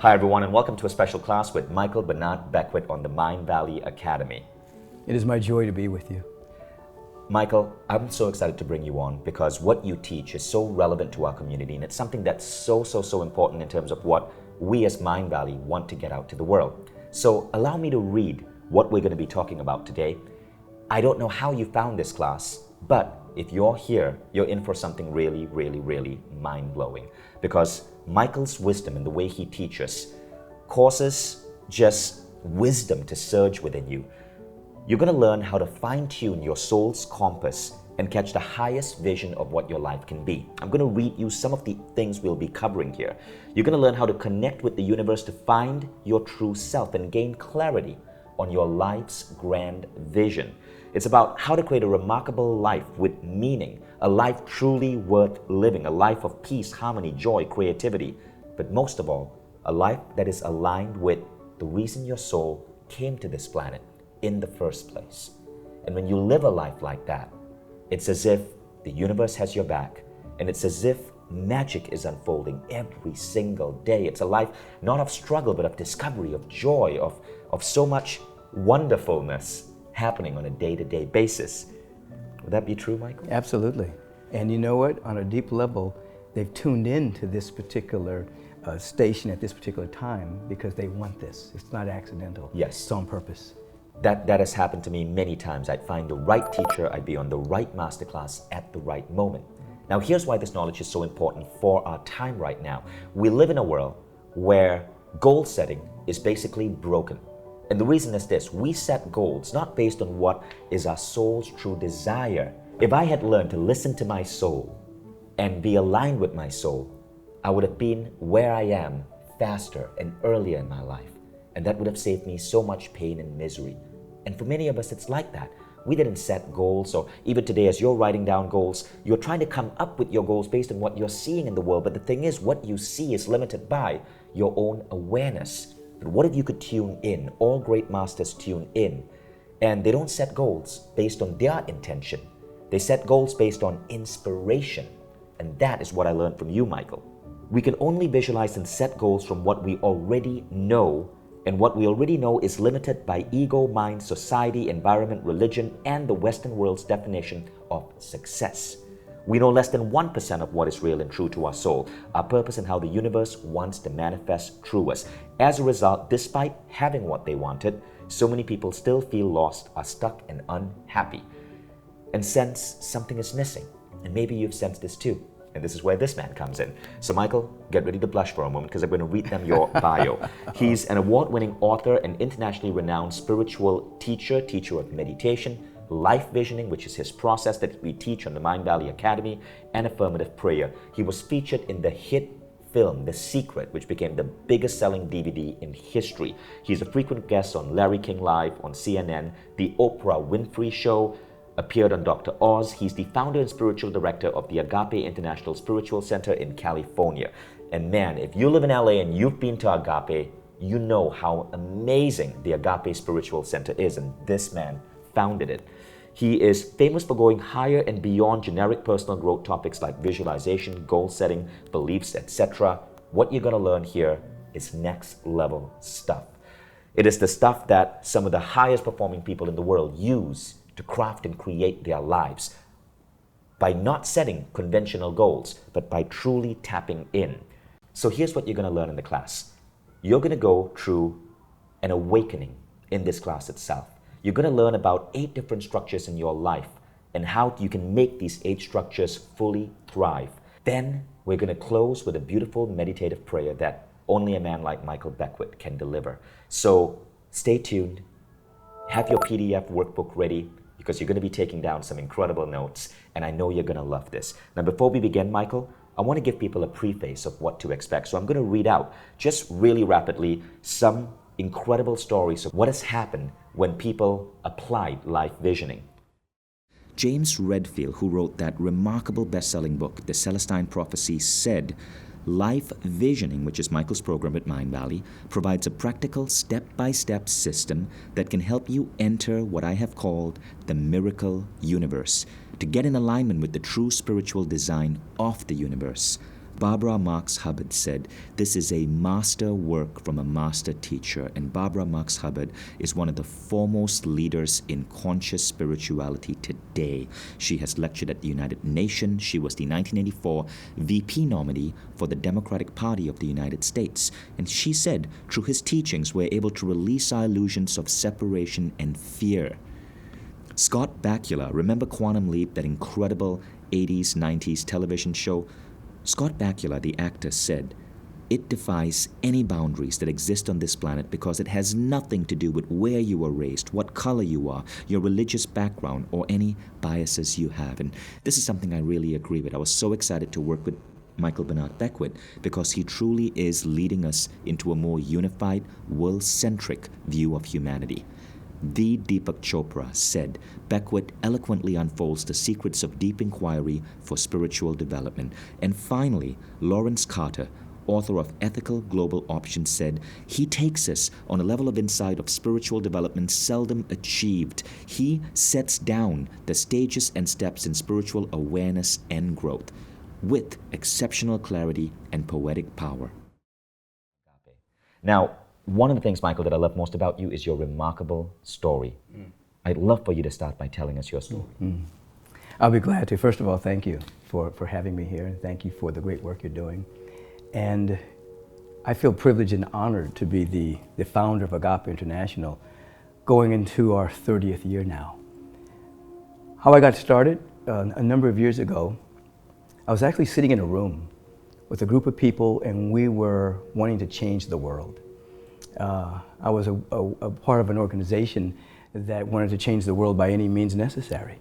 Hi everyone and welcome to a special class with Michael Bernard Beckwith on the Mindvalley Academy. It is my joy to be with you. Michael, I'm so excited to bring you on because what you teach is so relevant to our community, and it's something that's so important in terms of what we as Mindvalley want to get out to the world. So allow me to read what we're going to be talking about today. I don't know how you found this class, but if you're here, you're in for something really mind-blowing, because Michael's wisdom and the way he teaches causes just wisdom to surge within you. You're going to learn how to fine-tune your soul's compass and catch the highest vision of what your life can be. I'm going to read you some of the things we'll be covering here. You're going to learn how to connect with the universe to find your true self and gain clarity on your life's grand vision. It's about how to create a remarkable life with meaning, a life truly worth living, a life of peace, harmony, joy, creativity, but most of all, a life that is aligned with the reason your soul came to this planet in the first place. And when you live a life like that, it's as if the universe has your back, and it's as if magic is unfolding every single day. It's a life not of struggle, but of discovery, of joy, of so much wonderfulness happening on a day-to-day basis. Would that be true, Michael? Absolutely. And you know what? On a deep level, they've tuned in to this particular station at this particular time because they want this. It's not accidental. Yes. It's on purpose. That has happened to me many times. I'd find the right teacher, I'd be on the right masterclass at the right moment. Now, here's why this knowledge is so important for our time right now. We live in a world where goal setting is basically broken. And the reason is this: we set goals not based on what is our soul's true desire. If I had learned to listen to my soul and be aligned with my soul, I would have been where I am faster and earlier in my life. And that would have saved me so much pain and misery. And for many of us, it's like that. We didn't set goals, or even today as you're writing down goals, you're trying to come up with your goals based on what you're seeing in the world. But the thing is, what you see is limited by your own awareness. But what if you could tune in? All great masters tune in, and they don't set goals based on their intention. They set goals based on inspiration. And that is what I learned from you, Michael. We can only visualize and set goals from what we already know, and what we already know is limited by ego, mind, society, environment, religion, and the Western world's definition of success. We know less than 1% of what is real and true to our soul, our purpose, and how the universe wants to manifest through us. As a result, despite having what they wanted, so many people still feel lost, are stuck, and unhappy, and sense something is missing. And maybe you've sensed this too. And this is where this man comes in. So Michael, get ready to blush for a moment because I'm going to read them your bio. He's an award-winning author and internationally renowned spiritual teacher of meditation, life visioning, which is his process that we teach on the Mindvalley Academy, and affirmative prayer. He was featured in the hit film The Secret, which became the biggest selling DVD in history. He's a frequent guest on Larry King Live, on CNN, The Oprah Winfrey Show, appeared on Dr. Oz. He's the founder and spiritual director of the Agape International Spiritual Center in California. And man, if you live in LA and you've been to Agape, you know how amazing the Agape Spiritual Center is, and this man founded it. He is famous for going higher and beyond generic personal growth topics like visualization, goal setting, beliefs, etc. What you're going to learn here is next level stuff. It is the stuff that some of the highest performing people in the world use to craft and create their lives by not setting conventional goals, but by truly tapping in. So here's what you're going to learn in the class. You're going to go through an awakening in this class itself. You're going to learn about 8 different structures in your life and how you can make these 8 structures fully thrive. Then we're going to close with a beautiful meditative prayer that only a man like Michael Beckwith can deliver. So stay tuned. Have your PDF workbook ready, because you're going to be taking down some incredible notes, and I know you're going to love this. Now, before we begin, Michael, I want to give people a preface of what to expect. So I'm going to read out, just really rapidly, some incredible stories of what has happened when people applied life visioning. James Redfield, who wrote that remarkable best-selling book, The Celestine Prophecy, said, Life Visioning, which is Michael's program at Mindvalley, provides a practical step-by-step system that can help you enter what I have called the miracle universe, to get in alignment with the true spiritual design of the universe. Barbara Marx Hubbard said, "This is a master work from a master teacher," and Barbara Marx Hubbard is one of the foremost leaders in conscious spirituality today. She has lectured at the United Nations. She was the 1984 VP nominee for the Democratic Party of the United States. And she said, through his teachings, we're able to release our illusions of separation and fear. Scott Bakula, remember Quantum Leap, that incredible 80s, 90s television show? Scott Bakula, the actor, said, "It defies any boundaries that exist on this planet because it has nothing to do with where you were raised, what color you are, your religious background, or any biases you have." And this is something I really agree with. I was so excited to work with Michael Bernard Beckwith because he truly is leading us into a more unified, world-centric view of humanity. The Deepak Chopra said, "Beckwith eloquently unfolds the secrets of deep inquiry for spiritual development." And finally, Lawrence Carter, author of Ethical Global Options, said, "He takes us on a level of insight of spiritual development seldom achieved. He sets down the stages and steps in spiritual awareness and growth with exceptional clarity and poetic power." Now, one of the things, Michael, that I love most about you is your remarkable story. I'd love for you to start by telling us your story. I'll be glad to. First of all, thank you for having me here, and thank you for the great work you're doing. And I feel privileged and honored to be the founder of Agape International, going into our 30th year now. How I got started, a number of years ago, I was actually sitting in a room with a group of people, and we were wanting to change the world. I was a part of an organization that wanted to change the world by any means necessary.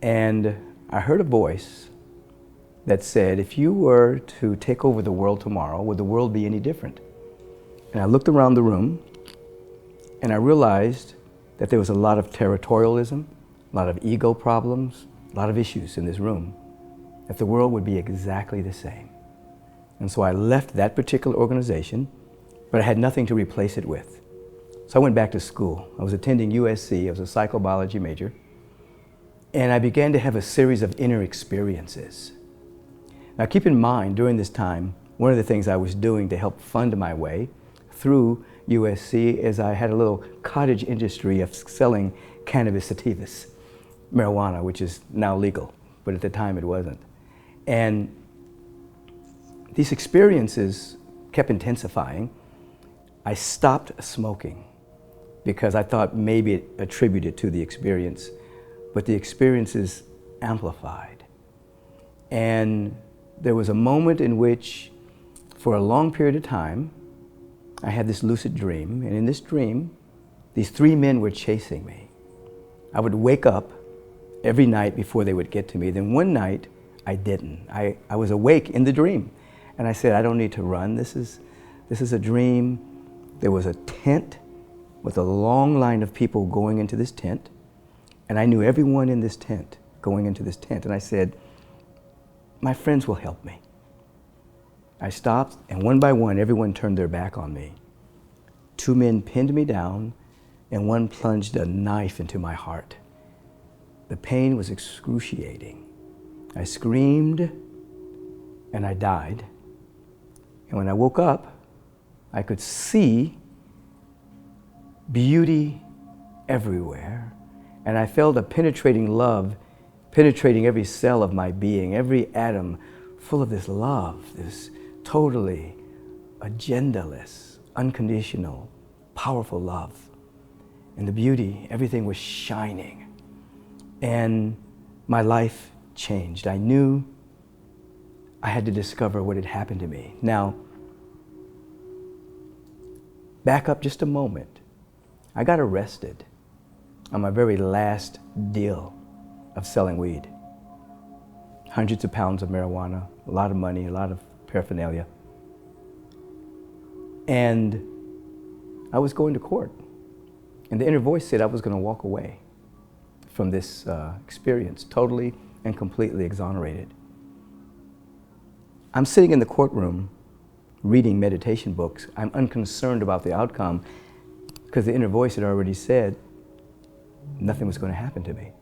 And I heard a voice that said, "If you were to take over the world tomorrow, would the world be any different?" And I looked around the room and I realized that there was a lot of territorialism, a lot of ego problems, a lot of issues in this room, that the world would be exactly the same. And so I left that particular organization, but I had nothing to replace it with. So I went back to school. I was attending USC. I was a psychobiology major. And I began to have a series of inner experiences. Now keep in mind, during this time, one of the things I was doing to help fund my way through USC is I had a little cottage industry of selling cannabis sativas, marijuana, which is now legal, but at the time it wasn't. And these experiences kept intensifying. I stopped smoking because I thought maybe it attributed to the experience, but the experiences amplified. And there was a moment in which, for a long period of time, I had this lucid dream, and in this dream, these three men were chasing me. I would wake up every night before they would get to me. Then one night, I didn't. I was awake in the dream, and I said, "I don't need to run. This is a dream." There was a tent with a long line of people going into this tent, and I knew everyone in this tent going into this tent. And I said, "My friends will help me." I stopped, and one by one, everyone turned their back on me. Two men pinned me down, and one plunged a knife into my heart. The pain was excruciating. I screamed, and I died. And when I woke up, I could see beauty everywhere, and I felt a penetrating love, penetrating every cell of my being, every atom full of this love, this totally agendaless, unconditional, powerful love. And the beauty, everything was shining. And my life changed. I knew I had to discover what had happened to me. Now, back up just a moment. I got arrested on my very last deal of selling weed. Hundreds of pounds of marijuana, a lot of money, a lot of paraphernalia. And I was going to court. And the inner voice said I was going to walk away from this experience, totally and completely exonerated. I'm sitting in the courtroom reading meditation books. I'm unconcerned about the outcome because the inner voice had already said nothing was going to happen to me.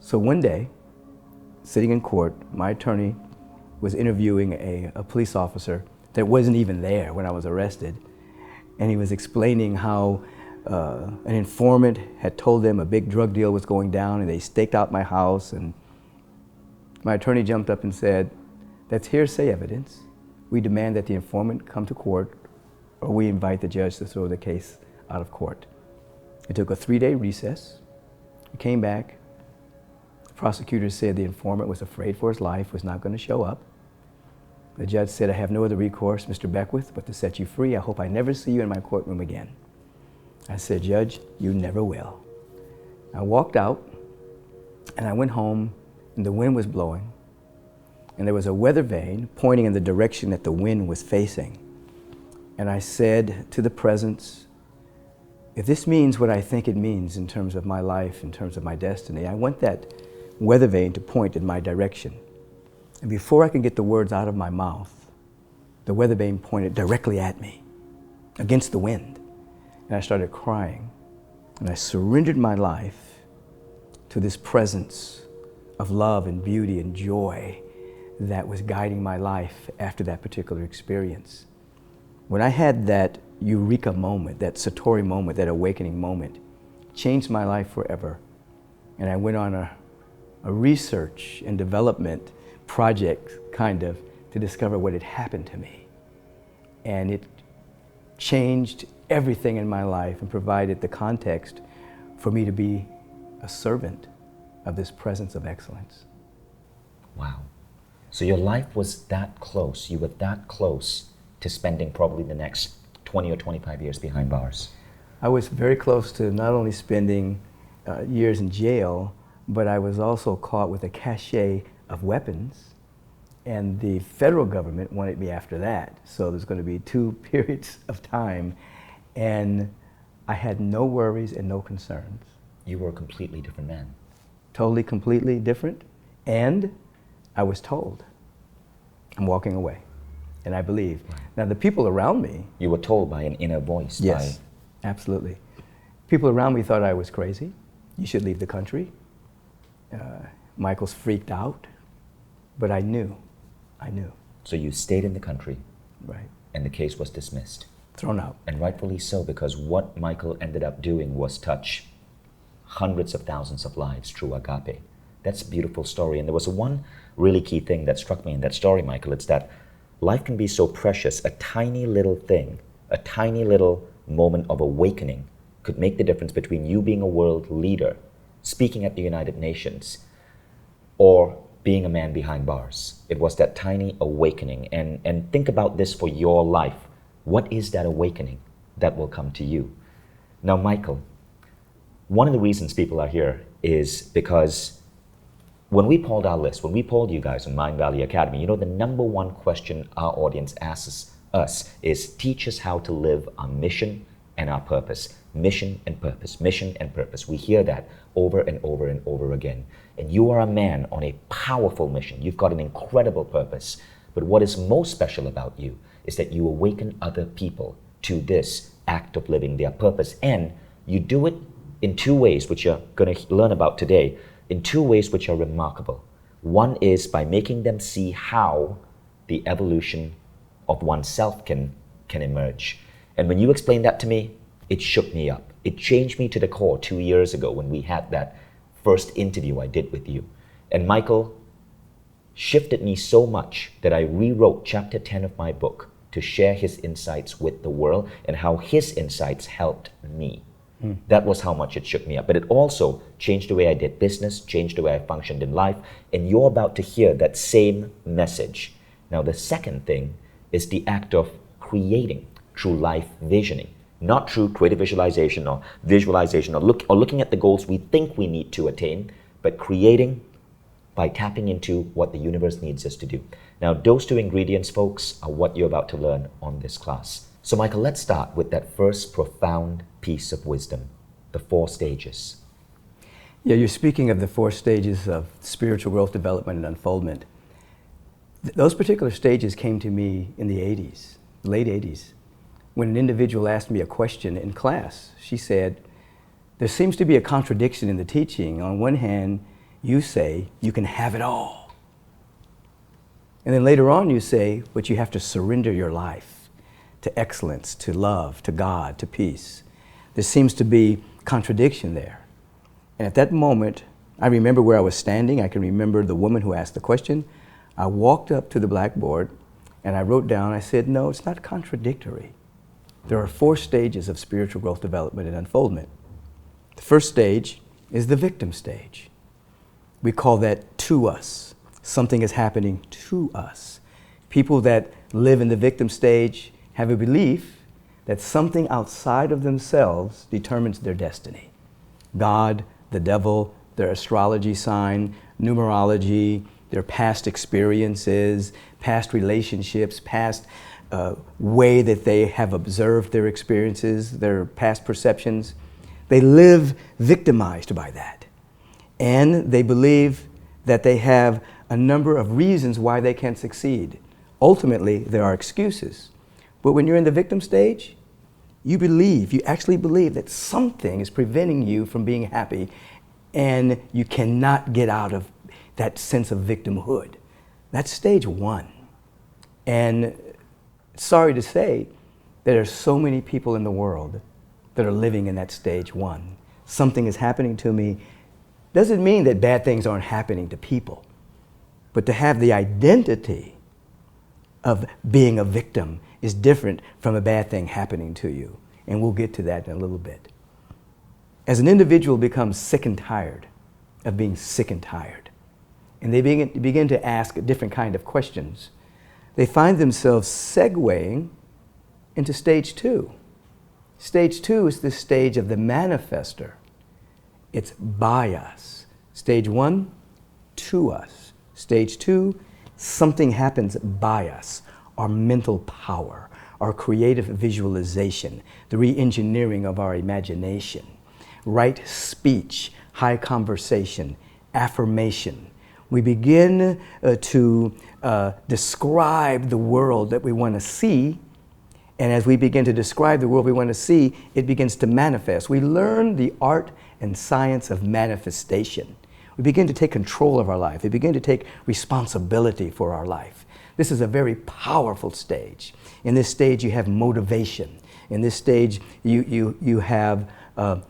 So one day, sitting in court, my attorney was interviewing a police officer that wasn't even there when I was arrested. And he was explaining how an informant had told them a big drug deal was going down, and they staked out my house. And my attorney jumped up and said, "That's hearsay evidence. We demand that the informant come to court, or we invite the judge to throw the case out of court." It took a 3-day recess. We came back. The prosecutor said the informant was afraid for his life, was not going to show up. The judge said, "I have no other recourse, Mr. Beckwith, but to set you free. I hope I never see you in my courtroom again." I said, "Judge, you never will." I walked out, and I went home, and the wind was blowing, and there was a weather vane pointing in the direction that the wind was facing. And I said to the presence, "If this means what I think it means in terms of my life, in terms of my destiny, I want that weather vane to point in my direction." And before I could get the words out of my mouth, the weather vane pointed directly at me, against the wind. And I started crying. And I surrendered my life to this presence of love and beauty and joy that was guiding my life after that particular experience. When I had that eureka moment, that Satori moment, that awakening moment, it changed my life forever. And I went on a research and development project, kind of, to discover what had happened to me. And it changed everything in my life and provided the context for me to be a servant of this presence of excellence. Wow. So your life was that close. You were that close to spending probably the next 20 or 25 years behind bars. I was very close to not only spending years in jail, but I was also caught with a cache of weapons, and the federal government wanted me after that. So there's going to be 2 periods of time, and I had no worries and no concerns. You were a completely different man. Totally, completely different, and I was told, "I'm walking away," and I believe. Right. Now the people around me. You were told by an inner voice. Yes, absolutely. People around me thought I was crazy. "You should leave the country." Michael's freaked out, but I knew. So you stayed in the country. Right. And the case was dismissed. Thrown out. And rightfully so, because what Michael ended up doing was touch hundreds of thousands of lives through Agape. That's a beautiful story. And there was one really key thing that struck me in that story, Michael. It's that life can be so precious. A tiny little thing, a tiny little moment of awakening could make the difference between you being a world leader, speaking at the United Nations, or being a man behind bars. It was that tiny awakening. And think about this for your life. What is that awakening that will come to you? Now, Michael, one of the reasons people are here is because when we polled our list, when we polled you guys on Mind Valley Academy, you know, the number one question our audience asks us is, teach us how to live our mission and our purpose. Mission and purpose, mission and purpose. We hear that over and over and over again. And you are a man on a powerful mission. You've got an incredible purpose. But what is most special about you is that you awaken other people to this act of living their purpose. And you do it in 2 ways, which you're going to learn about today, in 2 ways which are remarkable. One is by making them see how the evolution of oneself can emerge. And when you explained that to me, it shook me up. It changed me to the core 2 years ago when we had that first interview I did with you. And Michael shifted me so much that I rewrote chapter 10 of my book to share his insights with the world and how his insights helped me. That was how much it shook me up. But it also changed the way I did business, changed the way I functioned in life. And you're about to hear that same message. Now, the second thing is the act of creating through life visioning. Not through creative visualization or visualization or looking at the goals we think we need to attain, but creating by tapping into what the universe needs us to do. Now, those 2 ingredients, folks, are what you're about to learn on this class. So, Michael, let's start with that first profound piece of wisdom, the 4 stages. Yeah, you're speaking of the 4 stages of spiritual growth, development, and unfoldment. Those particular stages came to me in the 80s, late 80s. When an individual asked me a question in class, she said, "There seems to be a contradiction in the teaching. On one hand, you say you can have it all. And then later on you say, but you have to surrender your life to excellence, to love, to God, to peace. There seems to be contradiction there. And at that moment, I remember where I was standing. I can remember the woman who asked the question. I walked up to the blackboard and I wrote down, I said, no, it's not contradictory. There are 4 stages of spiritual growth, development, and unfoldment. The first stage is the victim stage. We call that to us. Something is happening to us. People that live in the victim stage have a belief that something outside of themselves determines their destiny. God, the devil, their astrology sign, numerology, their past experiences, past relationships, past way that they have observed their experiences, their past perceptions. They live victimized by that. And they believe that they have a number of reasons why they can't succeed. Ultimately, there are excuses. But when you're in the victim stage, you actually believe that something is preventing you from being happy, and you cannot get out of that sense of victimhood. That's stage 1. And sorry to say, there are so many people in the world that are living in that stage 1. Something is happening to me. Doesn't mean that bad things aren't happening to people, but to have the identity of being a victim is different from a bad thing happening to you. And we'll get to that in a little bit. As an individual becomes sick and tired of being sick and tired, and they begin to ask a different kind of questions, they find themselves segueing into stage 2. Stage 2 is the stage of the manifester. It's by us. Stage 1, to us. Stage 2, something happens by us. Our mental power, our creative visualization, the re-engineering of our imagination, right speech, high conversation, affirmation. We begin to describe the world that we want to see. And as we begin to describe the world we want to see, it begins to manifest. We learn the art and science of manifestation. We begin to take control of our life. We begin to take responsibility for our life. This is a very powerful stage. In this stage, you have motivation. In this stage, you have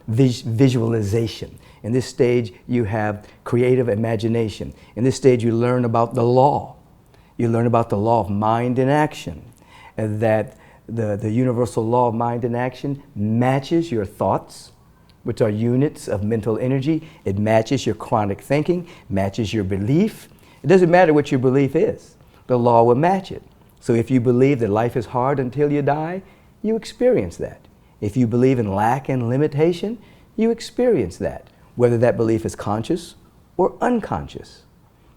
visualization. In this stage, you have creative imagination. In this stage, you learn about the law. You learn about the law of mind and action, and that the universal law of mind and action matches your thoughts, which are units of mental energy. It matches your chronic thinking, matches your belief. It doesn't matter what your belief is. The law will match it. So if you believe that life is hard until you die, you experience that. If you believe in lack and limitation, you experience that, whether that belief is conscious or unconscious.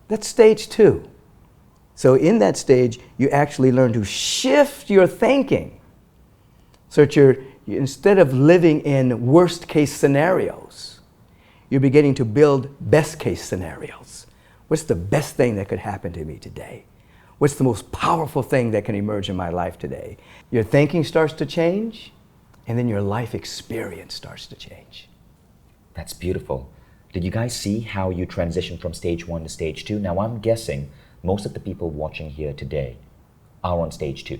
That's stage 2. So in that stage, you actually learn to shift your thinking. So that instead of living in worst case scenarios, you're beginning to build best case scenarios. What's the best thing that could happen to me today? What's the most powerful thing that can emerge in my life today? Your thinking starts to change, and then your life experience starts to change. That's beautiful. Did you guys see how you transitioned from stage 1 to stage 2? Now I'm guessing most of the people watching here today are on stage 2,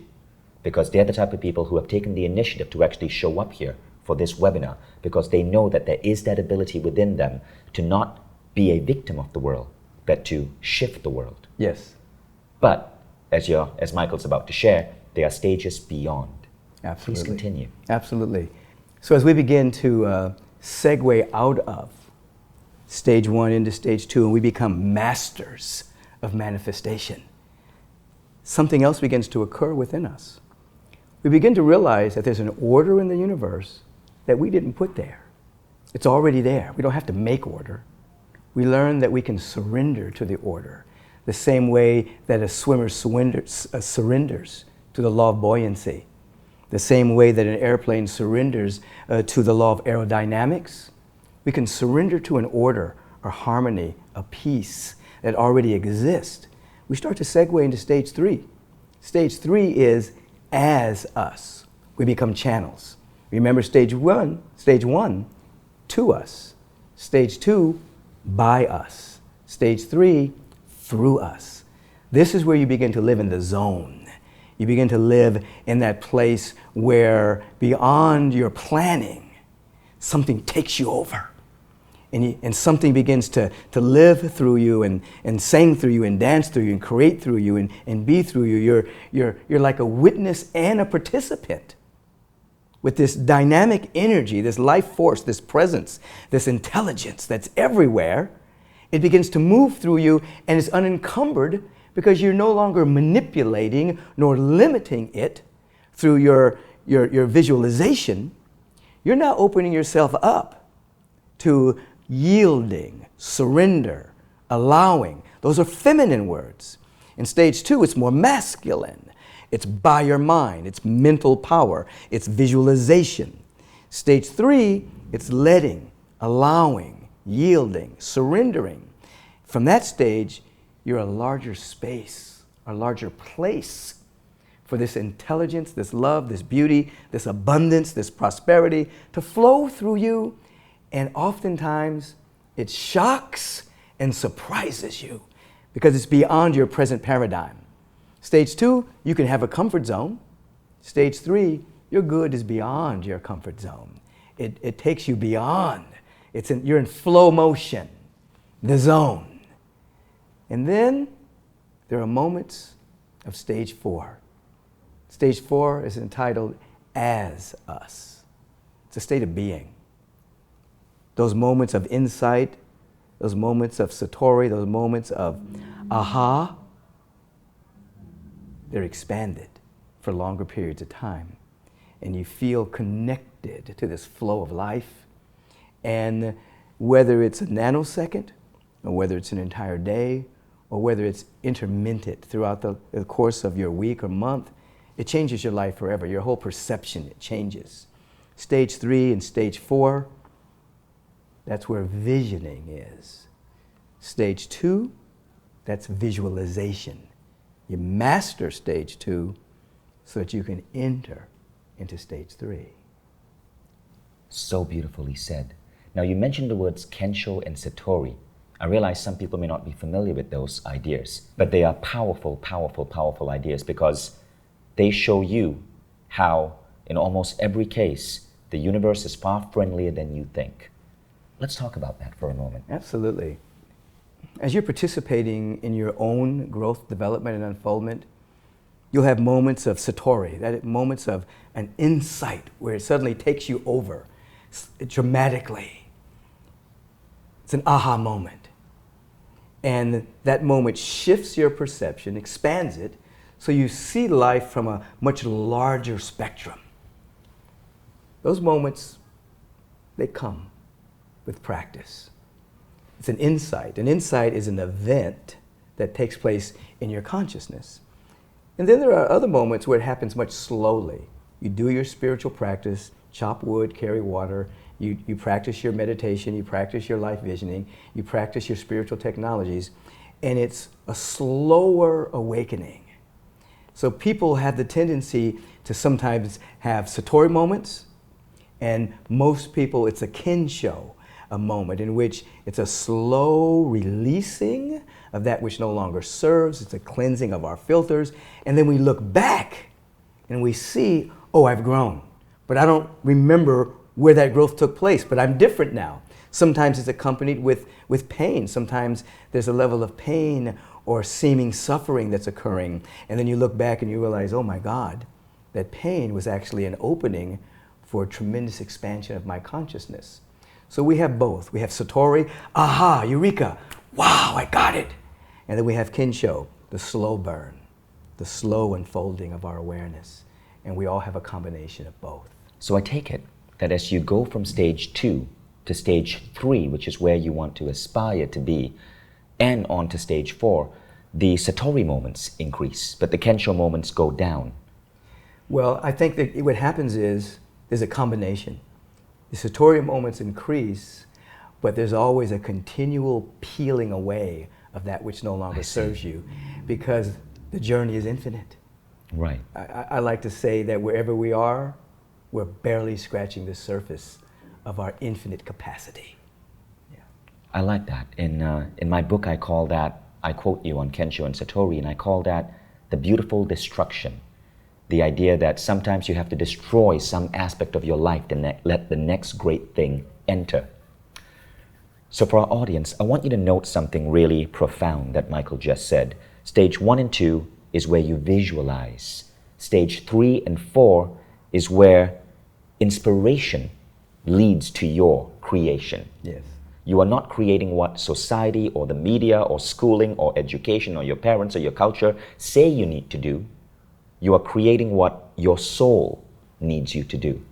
because they're the type of people who have taken the initiative to actually show up here for this webinar, because they know that there is that ability within them to not be a victim of the world, but to shift the world. Yes. But as Michael's about to share, there are stages beyond. Absolutely. Please continue. Absolutely. So as we begin to segue out of stage 1 into stage 2, and we become masters of manifestation, something else begins to occur within us. We begin to realize that there's an order in the universe that we didn't put there. It's already there. We don't have to make order. We learn that we can surrender to the order, the same way that a swimmer surrenders to the law of buoyancy, the same way that an airplane surrenders to the law of aerodynamics. We can surrender to an order, a harmony, a peace that already exists. We start to segue into stage 3. Stage 3 is as us. We become channels. Remember stage 1, to us. Stage 2, by us. Stage 3, through us. This is where you begin to live in the zone. You begin to live in that place where beyond your planning, something takes you over. And something begins to live through you and sing through you and dance through you and create through you and be through you. You're like a witness and a participant with this dynamic energy, this life force, this presence, this intelligence that's everywhere. It begins to move through you and is unencumbered because you're no longer manipulating nor limiting it through your visualization. You're now opening yourself up to yielding, surrender, allowing. Those are feminine words. In stage 2, it's more masculine. It's by your mind. It's mental power. It's visualization. Stage 3, it's letting, allowing, yielding, surrendering. From that stage, you're a larger space, a larger place for this intelligence, this love, this beauty, this abundance, this prosperity to flow through you. And oftentimes, it shocks and surprises you because it's beyond your present paradigm. Stage 2, you can have a comfort zone. Stage 3, your good is beyond your comfort zone. It takes you beyond. You're in flow motion, the zone. And then there are moments of stage 4. Stage 4 is entitled As Us. It's a state of being. Those moments of insight, those moments of satori, those moments of aha, they're expanded for longer periods of time. And you feel connected to this flow of life. And whether it's a nanosecond, or whether it's an entire day, or whether it's intermittent throughout the course of your week or month, it changes your life forever. Your whole perception, it changes. Stage 3 and stage 4, that's where visioning is. Stage 2, that's visualization. You master stage 2 so that you can enter into stage 3. So beautifully said. Now, you mentioned the words Kensho and Satori. I realize some people may not be familiar with those ideas, but they are powerful, powerful, powerful ideas because they show you how, in almost every case, the universe is far friendlier than you think. Let's talk about that for a moment. Absolutely. As you're participating in your own growth, development, and unfoldment, you'll have moments of satori, moments of an insight where it suddenly takes you over dramatically. It's an aha moment. And that moment shifts your perception, expands it, so you see life from a much larger spectrum. Those moments, they come with practice. It's an insight. An insight is an event that takes place in your consciousness. And then there are other moments where it happens much slowly. You do your spiritual practice, chop wood, carry water, you practice your meditation, you practice your life visioning, you practice your spiritual technologies, and it's a slower awakening. So people have the tendency to sometimes have satori moments, and most people, it's a kensho, a moment in which it's a slow releasing of that which no longer serves. It's a cleansing of our filters. And then we look back and we see, oh, I've grown. But I don't remember where that growth took place, but I'm different now. Sometimes it's accompanied with pain. Sometimes there's a level of pain or seeming suffering that's occurring. And then you look back and you realize, oh my God, that pain was actually an opening for a tremendous expansion of my consciousness. So we have both. We have satori, aha, eureka, wow, I got it. And then we have kensho, the slow burn, the slow unfolding of our awareness. And we all have a combination of both. So I take it that as you go from stage 2 to stage 3, which is where you want to aspire to be, and on to stage 4, the satori moments increase, but the kensho moments go down. Well, I think that what happens is there's a combination. The satori moments increase, but there's always a continual peeling away of that which no longer serves you, because the journey is infinite. Right. I like to say that wherever we are, we're barely scratching the surface of our infinite capacity. Yeah. I like that. In my book, I call that I quote you on Kensho and Satori, and I call that the beautiful destruction. The idea that sometimes you have to destroy some aspect of your life to let the next great thing enter. So for our audience, I want you to note something really profound that Michael just said. Stage 1 and 2 is where you visualize. Stage 3 and 4 is where inspiration leads to your creation. Yes. You are not creating what society or the media or schooling or education or your parents or your culture say you need to do. You are creating what your soul needs you to do.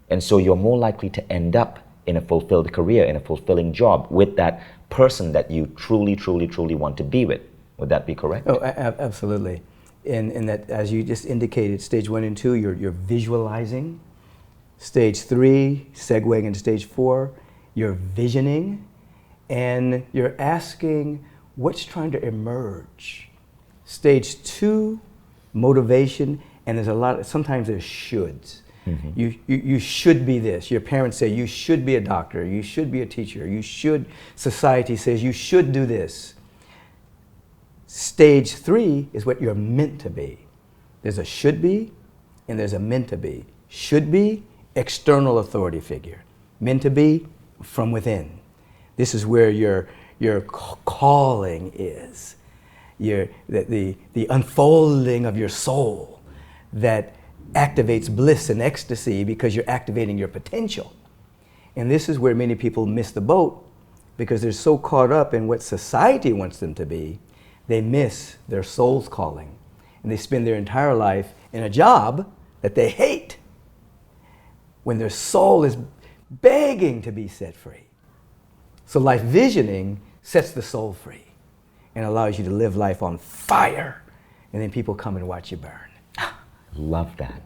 And so you're more likely to end up in a fulfilled career, in a fulfilling job with that person that you truly, truly, truly want to be with. Would that be correct? Oh, absolutely. And that, as you just indicated, stage 1 and 2, you're visualizing. Stage 3, segueing into stage 4, you're visioning, and you're asking what's trying to emerge. Stage 2, motivation, and there's a lot, sometimes there's shoulds. Mm-hmm. You should be this. Your parents say you should be a doctor, you should be a teacher, you should, society says you should do this. Stage 3 is what you're meant to be. There's a should be and there's a meant to be. Should be, external authority figure. Meant to be, from within. This is where your calling is. The unfolding of your soul that activates bliss and ecstasy because you're activating your potential. And this is where many people miss the boat because they're so caught up in what society wants them to be, they miss their soul's calling. And they spend their entire life in a job that they hate when their soul is begging to be set free. So life visioning sets the soul free and allows you to live life on fire, and then people come and watch you burn. Love that.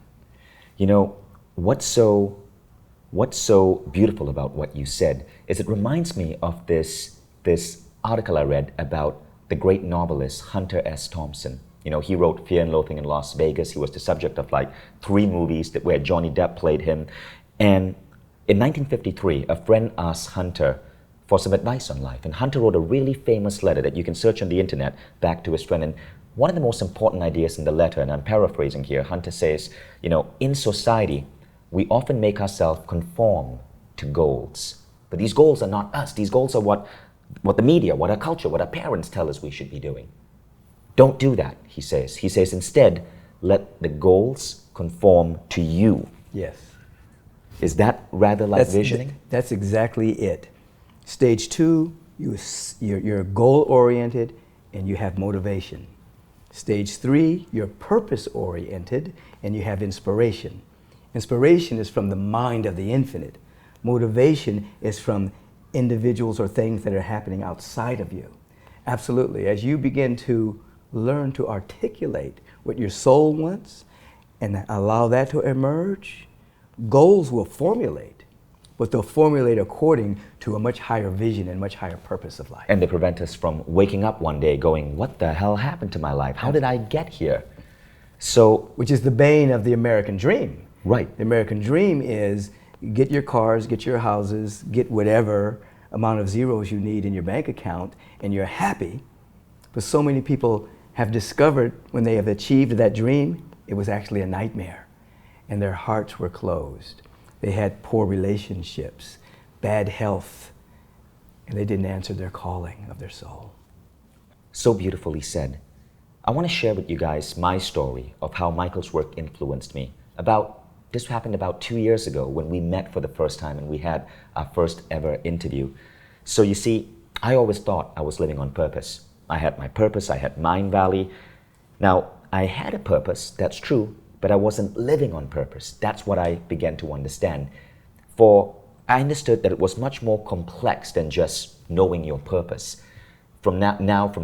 You know, what's so beautiful about what you said is it reminds me of this article I read about the great novelist Hunter S. Thompson. You know, he wrote Fear and Loathing in Las Vegas. He was the subject of like 3 movies where Johnny Depp played him. And in 1953, a friend asked Hunter for some advice on life. And Hunter wrote a really famous letter that you can search on the internet back to his friend. And one of the most important ideas in the letter, and I'm paraphrasing here, Hunter says, you know, in society, we often make ourselves conform to goals. But these goals are not us. These goals are what the media, what our culture, what our parents tell us we should be doing. Don't do that, he says. He says instead, let the goals conform to you. Yes. Is that rather like visioning? That's exactly it. Stage 2, you're goal-oriented and you have motivation. Stage 3, you're purpose-oriented and you have inspiration. Inspiration is from the mind of the infinite. Motivation is from individuals or things that are happening outside of you. Absolutely. As you begin to learn to articulate what your soul wants and allow that to emerge, goals will formulate, but they'll formulate according to a much higher vision and much higher purpose of life. And they prevent us from waking up one day going, what the hell happened to my life? How did I get here? So, which is the bane of the American dream. Right. The American dream is get your cars, get your houses, get whatever amount of zeros you need in your bank account, and you're happy. But so many people have discovered when they have achieved that dream, it was actually a nightmare. And their hearts were closed. They had poor relationships, bad health, and they didn't answer their calling of their soul. So beautifully said. I want to share with you guys my story of how Michael's work influenced me. This happened about 2 years ago when we met for the first time and we had our first ever interview. So you see, I always thought I was living on purpose. I had my purpose, I had Mindvalley. Now, I had a purpose, that's true, but I wasn't living on purpose. That's what I began to understand. For I understood that it was much more complex than just knowing your purpose. From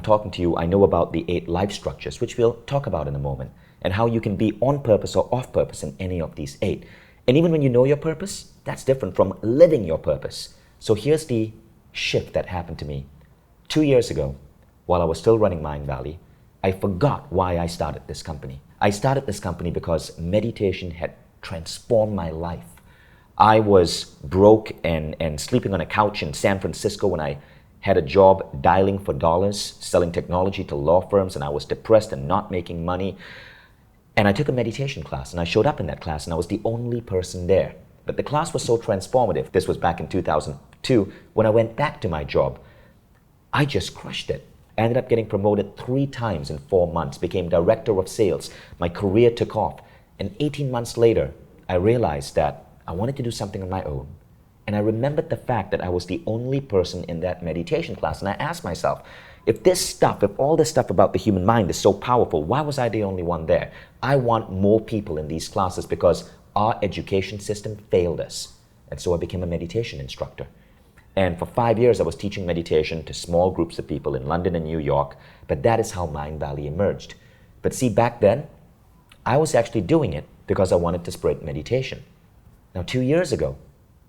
talking to you, I know about the 8 life structures, which we'll talk about in a moment, and how you can be on purpose or off purpose in any of these 8. And even when you know your purpose, that's different from living your purpose. So here's the shift that happened to me. 2 years ago, while I was still running Mindvalley, I forgot why I started this company. I started this company because meditation had transformed my life. I was broke and sleeping on a couch in San Francisco when I had a job dialing for dollars, selling technology to law firms, and I was depressed and not making money. And I took a meditation class, and I showed up in that class, and I was the only person there. But the class was so transformative. This was back in 2002. When I went back to my job, I just crushed it. I ended up getting promoted 3 times in 4 months, became director of sales. My career took off. And 18 months later, I realized that I wanted to do something on my own. And I remembered the fact that I was the only person in that meditation class. And I asked myself, if all this stuff about the human mind is so powerful, why was I the only one there? I want more people in these classes because our education system failed us. And so I became a meditation instructor. And for 5 years, I was teaching meditation to small groups of people in London and New York. But that is how Mindvalley emerged. But see, back then, I was actually doing it because I wanted to spread meditation. Now, 2 years ago,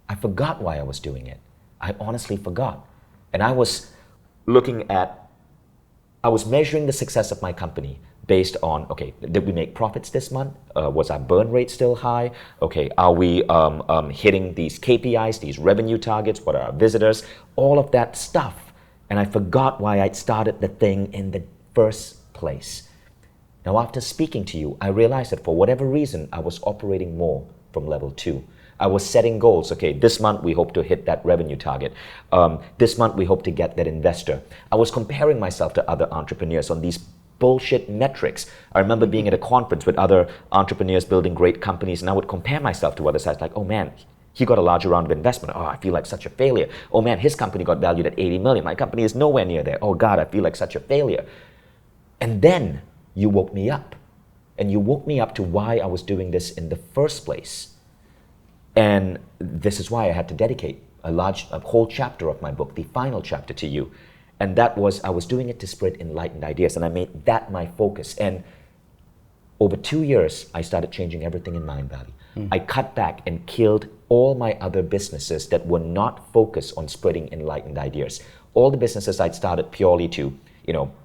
I forgot why I was doing it. I honestly forgot. And I was measuring the success of my company based on, okay, did we make profits this month? Was our burn rate still high? Okay, are we hitting these KPIs, these revenue targets? What are our visitors? All of that stuff. And I forgot why I'd started the thing in the first place. Now, after speaking to you, I realized that for whatever reason, I was operating more from level 2. I was setting goals. Okay, this month we hope to hit that revenue target. This month we hope to get that investor. I was comparing myself to other entrepreneurs on these bullshit metrics. I remember being at a conference with other entrepreneurs building great companies, and I would compare myself to others. I was like, oh man, he got a larger round of investment. Oh, I feel like such a failure. Oh man, his company got valued at 80 million. My company is nowhere near there. Oh God, I feel like such a failure. And then you woke me up. And you woke me up to why I was doing this in the first place. And this is why I had to dedicate a whole chapter of my book, the final chapter, to you. And that was, I was doing it to spread enlightened ideas, and I made that my focus. And over 2 years, I started changing everything in Mindvalley. I cut back and killed all my other businesses that were not focused on spreading enlightened ideas. All the businesses I'd started purely to,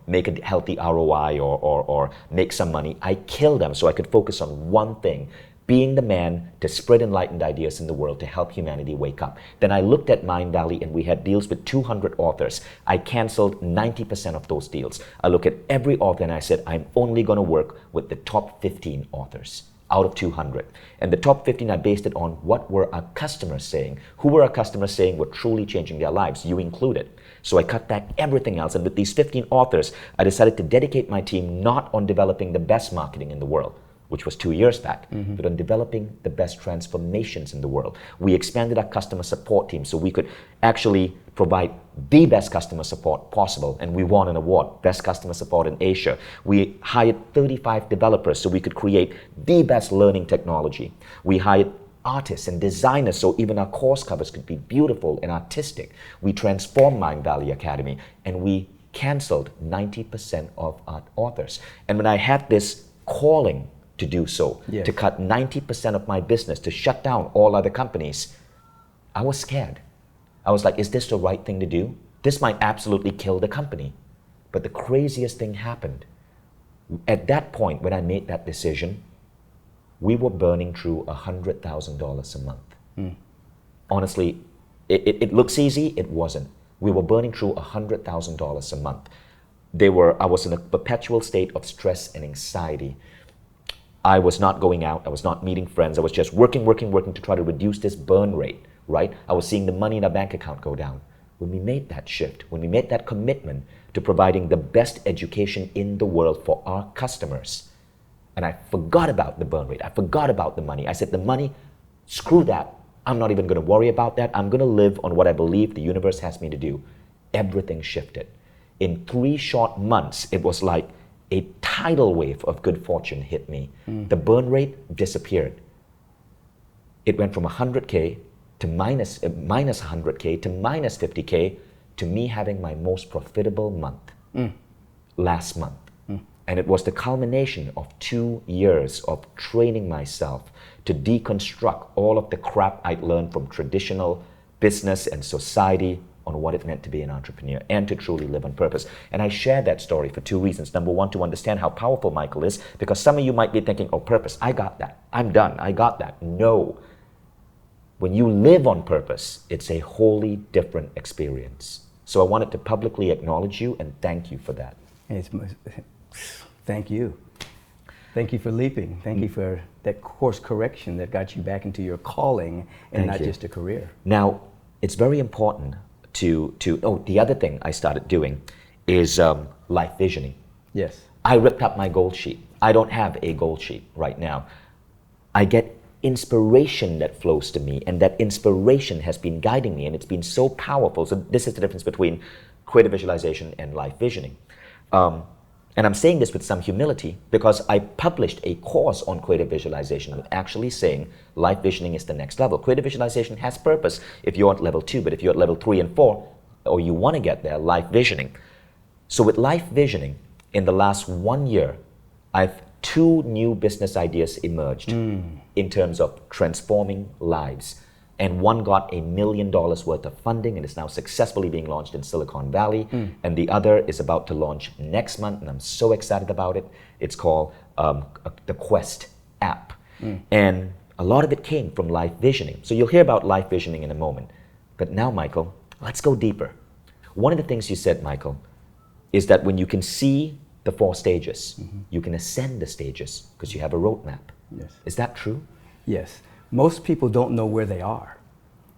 make a healthy ROI or make some money, I killed them so I could focus on one thing, being the man to spread enlightened ideas in the world to help humanity wake up. Then I looked at Mindvalley, and we had deals with 200 authors. I canceled 90% of those deals. I look at every author and I said, I'm only going to work with the top 15 authors out of 200. And the top 15, I based it on what were our customers saying. Who were our customers saying were truly changing their lives? You included. So I cut back everything else. And with these 15 authors, I decided to dedicate my team not on developing the best marketing in the world, which was 2 years back, but on developing the best transformations in the world. We expanded our customer support team so we could actually provide the best customer support possible, and we won an award, Best Customer Support in Asia. We hired 35 developers so we could create the best learning technology. We hired artists and designers so even our course covers could be beautiful and artistic. We transformed Mindvalley Academy, and we canceled 90% of our authors. And when I had this calling to do so, yes, to cut 90% of my business, to shut down all other companies, I was scared. I was like, is this the right thing to do? This might absolutely kill the company. But the craziest thing happened. At that point, when I made that decision, we were burning through $100,000 a month. Honestly, it looks easy, it wasn't. We were burning through $100,000 a month. I was in a perpetual state of stress and anxiety. I was not going out, I was not meeting friends, I was just working to try to reduce this burn rate, right? I was seeing the money in our bank account go down. When we made that shift, when we made that commitment to providing the best education in the world for our customers, and I forgot about the burn rate, I forgot about the money. I said, the money, screw that. I'm not even going to worry about that. I'm going to live on what I believe the universe has me to do. Everything shifted. In 3 short months, it was like a tidal wave of good fortune hit me. The burn rate disappeared. It went from 100K to minus 100K to minus 50K to me having my most profitable month last month. And it was the culmination of 2 years of training myself to deconstruct all of the crap I'd learned from traditional business and society on what it meant to be an entrepreneur and to truly live on purpose. And I share that story for 2 reasons. Number one, to understand how powerful Michael is, because some of you might be thinking, oh, purpose, I got that. I'm done, I got that. No. When you live on purpose, it's a wholly different experience. So I wanted to publicly acknowledge you and thank you for that. It's, thank you. Thank you for leaping. Thank you for that course correction that got you back into your calling and Thank not you. just a career. Now, it's very important the other thing I started doing is life visioning. Yes. I ripped up my goal sheet. I don't have a goal sheet right now. I get inspiration that flows to me, and that inspiration has been guiding me, and it's been so powerful. So this is the difference between creative visualization and life visioning. And I'm saying this with some humility because I published a course on creative visualization actually saying life visioning is the next level. Creative visualization has purpose if you're at level 2, but if you're at level 3 and 4, or you want to get there, life visioning. So with life visioning, in the last 1 year, I've 2 new business ideas emerged in terms of transforming lives. And one got $1 million worth of funding and is now successfully being launched in Silicon Valley. And the other is about to launch next month, and I'm so excited about it. It's called the Quest app. And a lot of it came from life visioning. So you'll hear about life visioning in a moment. But now, Michael, let's go deeper. One of the things you said, Michael, is that when you can see the 4 stages, you can ascend the stages because you have a roadmap. Yes. Is that true? Yes. Most people don't know where they are.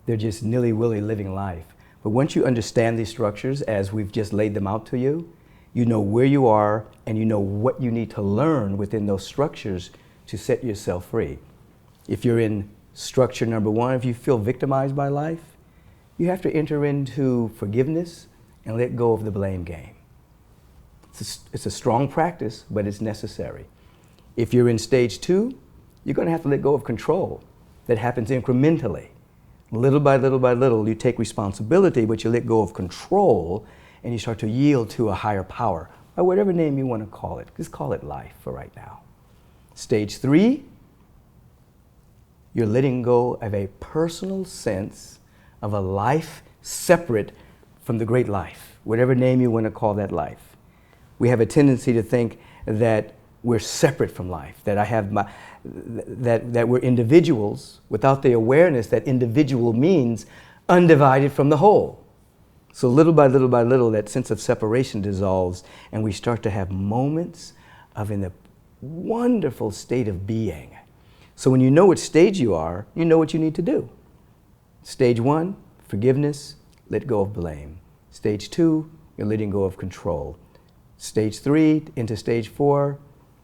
They're just nilly-willy living life. But once you understand these structures, as we've just laid them out to you, you know where you are and you know what you need to learn within those structures to set yourself free. If you're in structure number 1, if you feel victimized by life, you have to enter into forgiveness and let go of the blame game. It's a strong practice, but it's necessary. If you're in stage 2, you're going to have to let go of control. That happens incrementally. Little by little by little, you take responsibility, but you let go of control and you start to yield to a higher power, or whatever name you want to call it. Just call it life for right now. Stage 3, you're letting go of a personal sense of a life separate from the great life, whatever name you want to call that life. We have a tendency to think that we're separate from life, that that we're individuals without the awareness that individual means undivided from the whole. So little by little, that sense of separation dissolves and we start to have moments of in the wonderful state of being. So when you know what stage you are, you know what you need to do. Stage 1, forgiveness, let go of blame. Stage 2, you're letting go of control. Stage 3 into stage 4,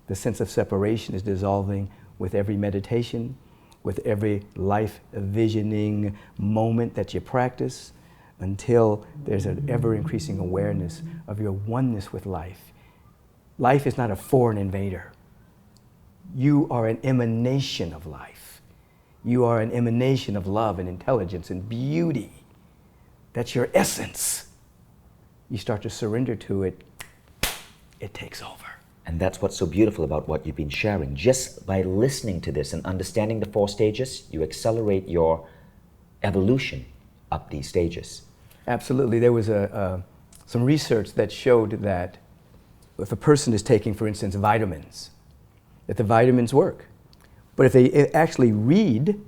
the sense of separation is dissolving with every meditation, with every life visioning moment that you practice, until there's an ever-increasing awareness of your oneness with life. Life is not a foreign invader. You are an emanation of life. You are an emanation of love and intelligence and beauty. That's your essence. You start to surrender to it, it takes over. And that's what's so beautiful about what you've been sharing. Just by listening to this and understanding the 4 stages, you accelerate your evolution up these stages. Absolutely. There was some research that showed that if a person is taking, for instance, vitamins, that the vitamins work. But if they actually read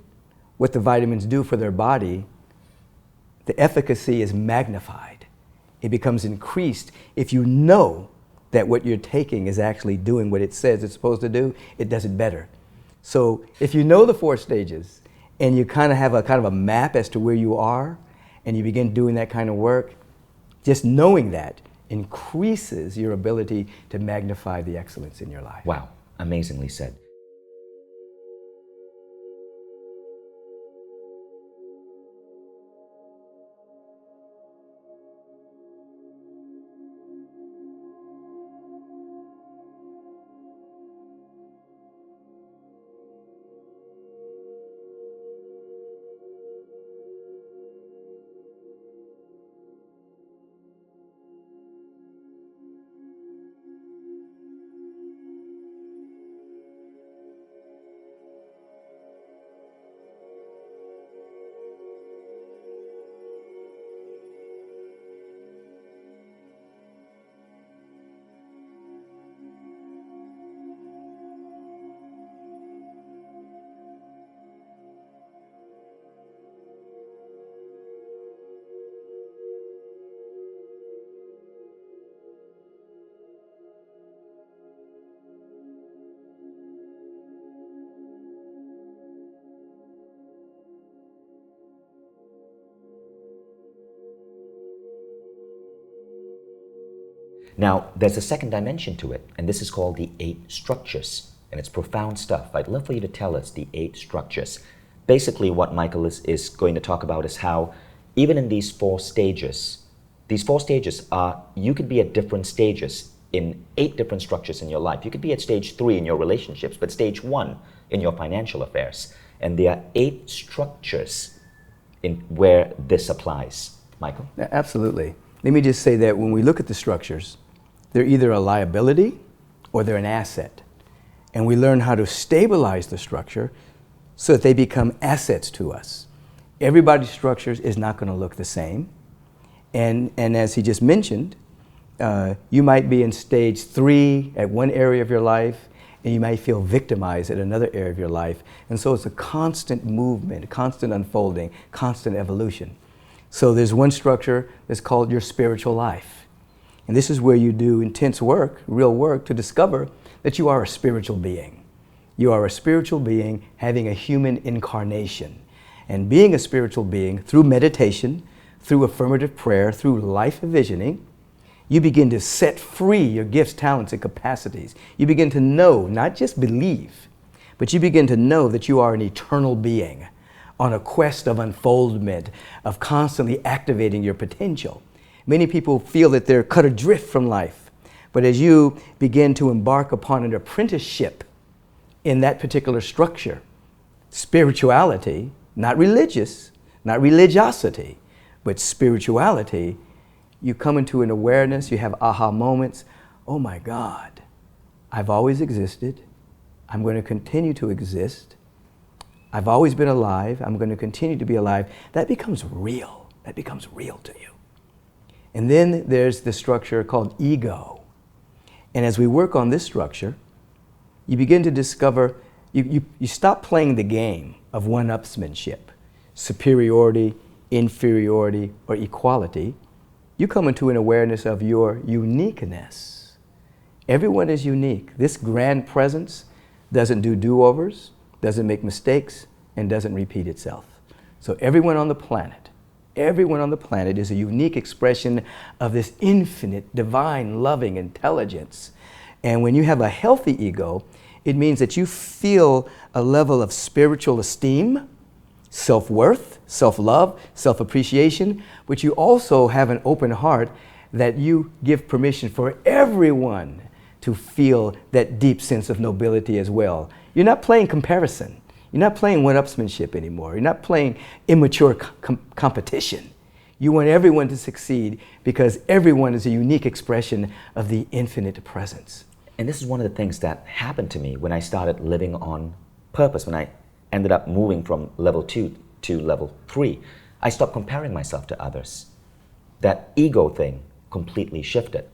what the vitamins do for their body, the efficacy is magnified. It becomes increased if you know that what you're taking is actually doing what it says it's supposed to do, it does it better. So if you know the 4 stages and you kind of have a map as to where you are and you begin doing that kind of work, just knowing that increases your ability to magnify the excellence in your life. Wow, amazingly said. Now, there's a second dimension to it, and this is called the 8 structures. And it's profound stuff. I'd love for you to tell us the 8 structures. Basically, what Michael is going to talk about is how, even in these 4 stages are, you could be at different stages in 8 different structures in your life. You could be at stage 3 in your relationships, but stage 1 in your financial affairs. And there are 8 structures in where this applies. Michael? Absolutely. Let me just say that when we look at the structures, they're either a liability or they're an asset. And we learn how to stabilize the structure so that they become assets to us. Everybody's structures is not going to look the same. And as he just mentioned, you might be in stage 3 at one area of your life, and you might feel victimized at another area of your life. And so it's a constant movement, a constant unfolding, constant evolution. So there's one structure that's called your spiritual life. And this is where you do intense work, real work, to discover that you are a spiritual being. You are a spiritual being having a human incarnation. And being a spiritual being, through meditation, through affirmative prayer, through life envisioning, you begin to set free your gifts, talents, and capacities. You begin to know, not just believe, but you begin to know that you are an eternal being on a quest of unfoldment, of constantly activating your potential. Many people feel that they're cut adrift from life, but as you begin to embark upon an apprenticeship in that particular structure, spirituality, not religious, not religiosity, but spirituality, you come into an awareness, you have aha moments. Oh my God, I've always existed. I'm going to continue to exist. I've always been alive. I'm going to continue to be alive. That becomes real. That becomes real to you. And then there's the structure called ego. And as we work on this structure, you begin to discover, you stop playing the game of one-upsmanship, superiority, inferiority, or equality. You come into an awareness of your uniqueness. Everyone is unique. This grand presence doesn't do do-overs, doesn't make mistakes, and doesn't repeat itself. So everyone on the planet is a unique expression of this infinite, divine, loving intelligence. And when you have a healthy ego, it means that you feel a level of spiritual esteem, self-worth, self-love, self-appreciation, but you also have an open heart that you give permission for everyone to feel that deep sense of nobility as well. You're not playing comparison. You're not playing one-upsmanship anymore. You're not playing immature competition. You want everyone to succeed because everyone is a unique expression of the infinite presence. And this is one of the things that happened to me when I started living on purpose, when I ended up moving from level 2 to level 3. I stopped comparing myself to others. That ego thing completely shifted.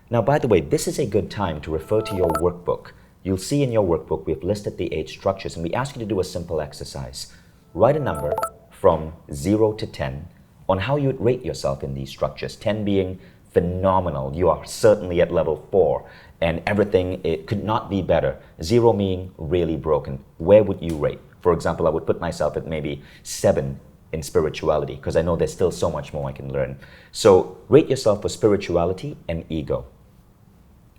Now, by the way, this is a good time to refer to your workbook. You'll see in your workbook we've listed the 8 structures, and we ask you to do a simple exercise. Write a number from 0 to 10 on how you'd rate yourself in these structures. 10 being phenomenal. You are certainly at level 4, and everything, it could not be better. 0 being really broken. Where would you rate? For example, I would put myself at maybe 7 in spirituality, because I know there's still so much more I can learn. So rate yourself for spirituality and ego.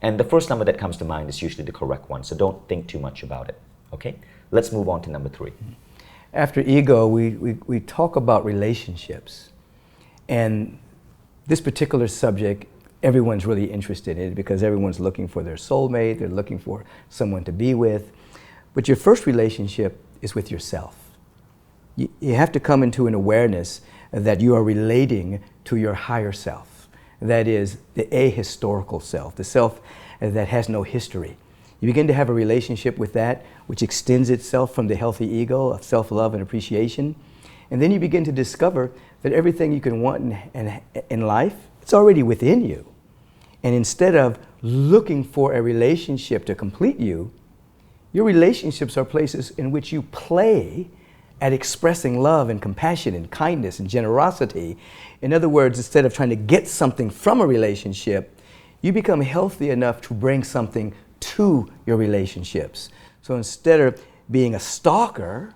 And the first number that comes to mind is usually the correct one, so don't think too much about it, okay? Let's move on to number 3. After ego, we talk about relationships. And this particular subject, everyone's really interested in it because everyone's looking for their soulmate, they're looking for someone to be with. But your first relationship is with yourself. You have to come into an awareness that you are relating to your higher self. That is the ahistorical self, the self that has no history. You begin to have a relationship with that, which extends itself from the healthy ego of self-love and appreciation. And then you begin to discover that everything you can want in life, it's already within you. And instead of looking for a relationship to complete you, your relationships are places in which you play at expressing love and compassion and kindness and generosity. In other words, instead of trying to get something from a relationship, you become healthy enough to bring something to your relationships. So instead of being a stalker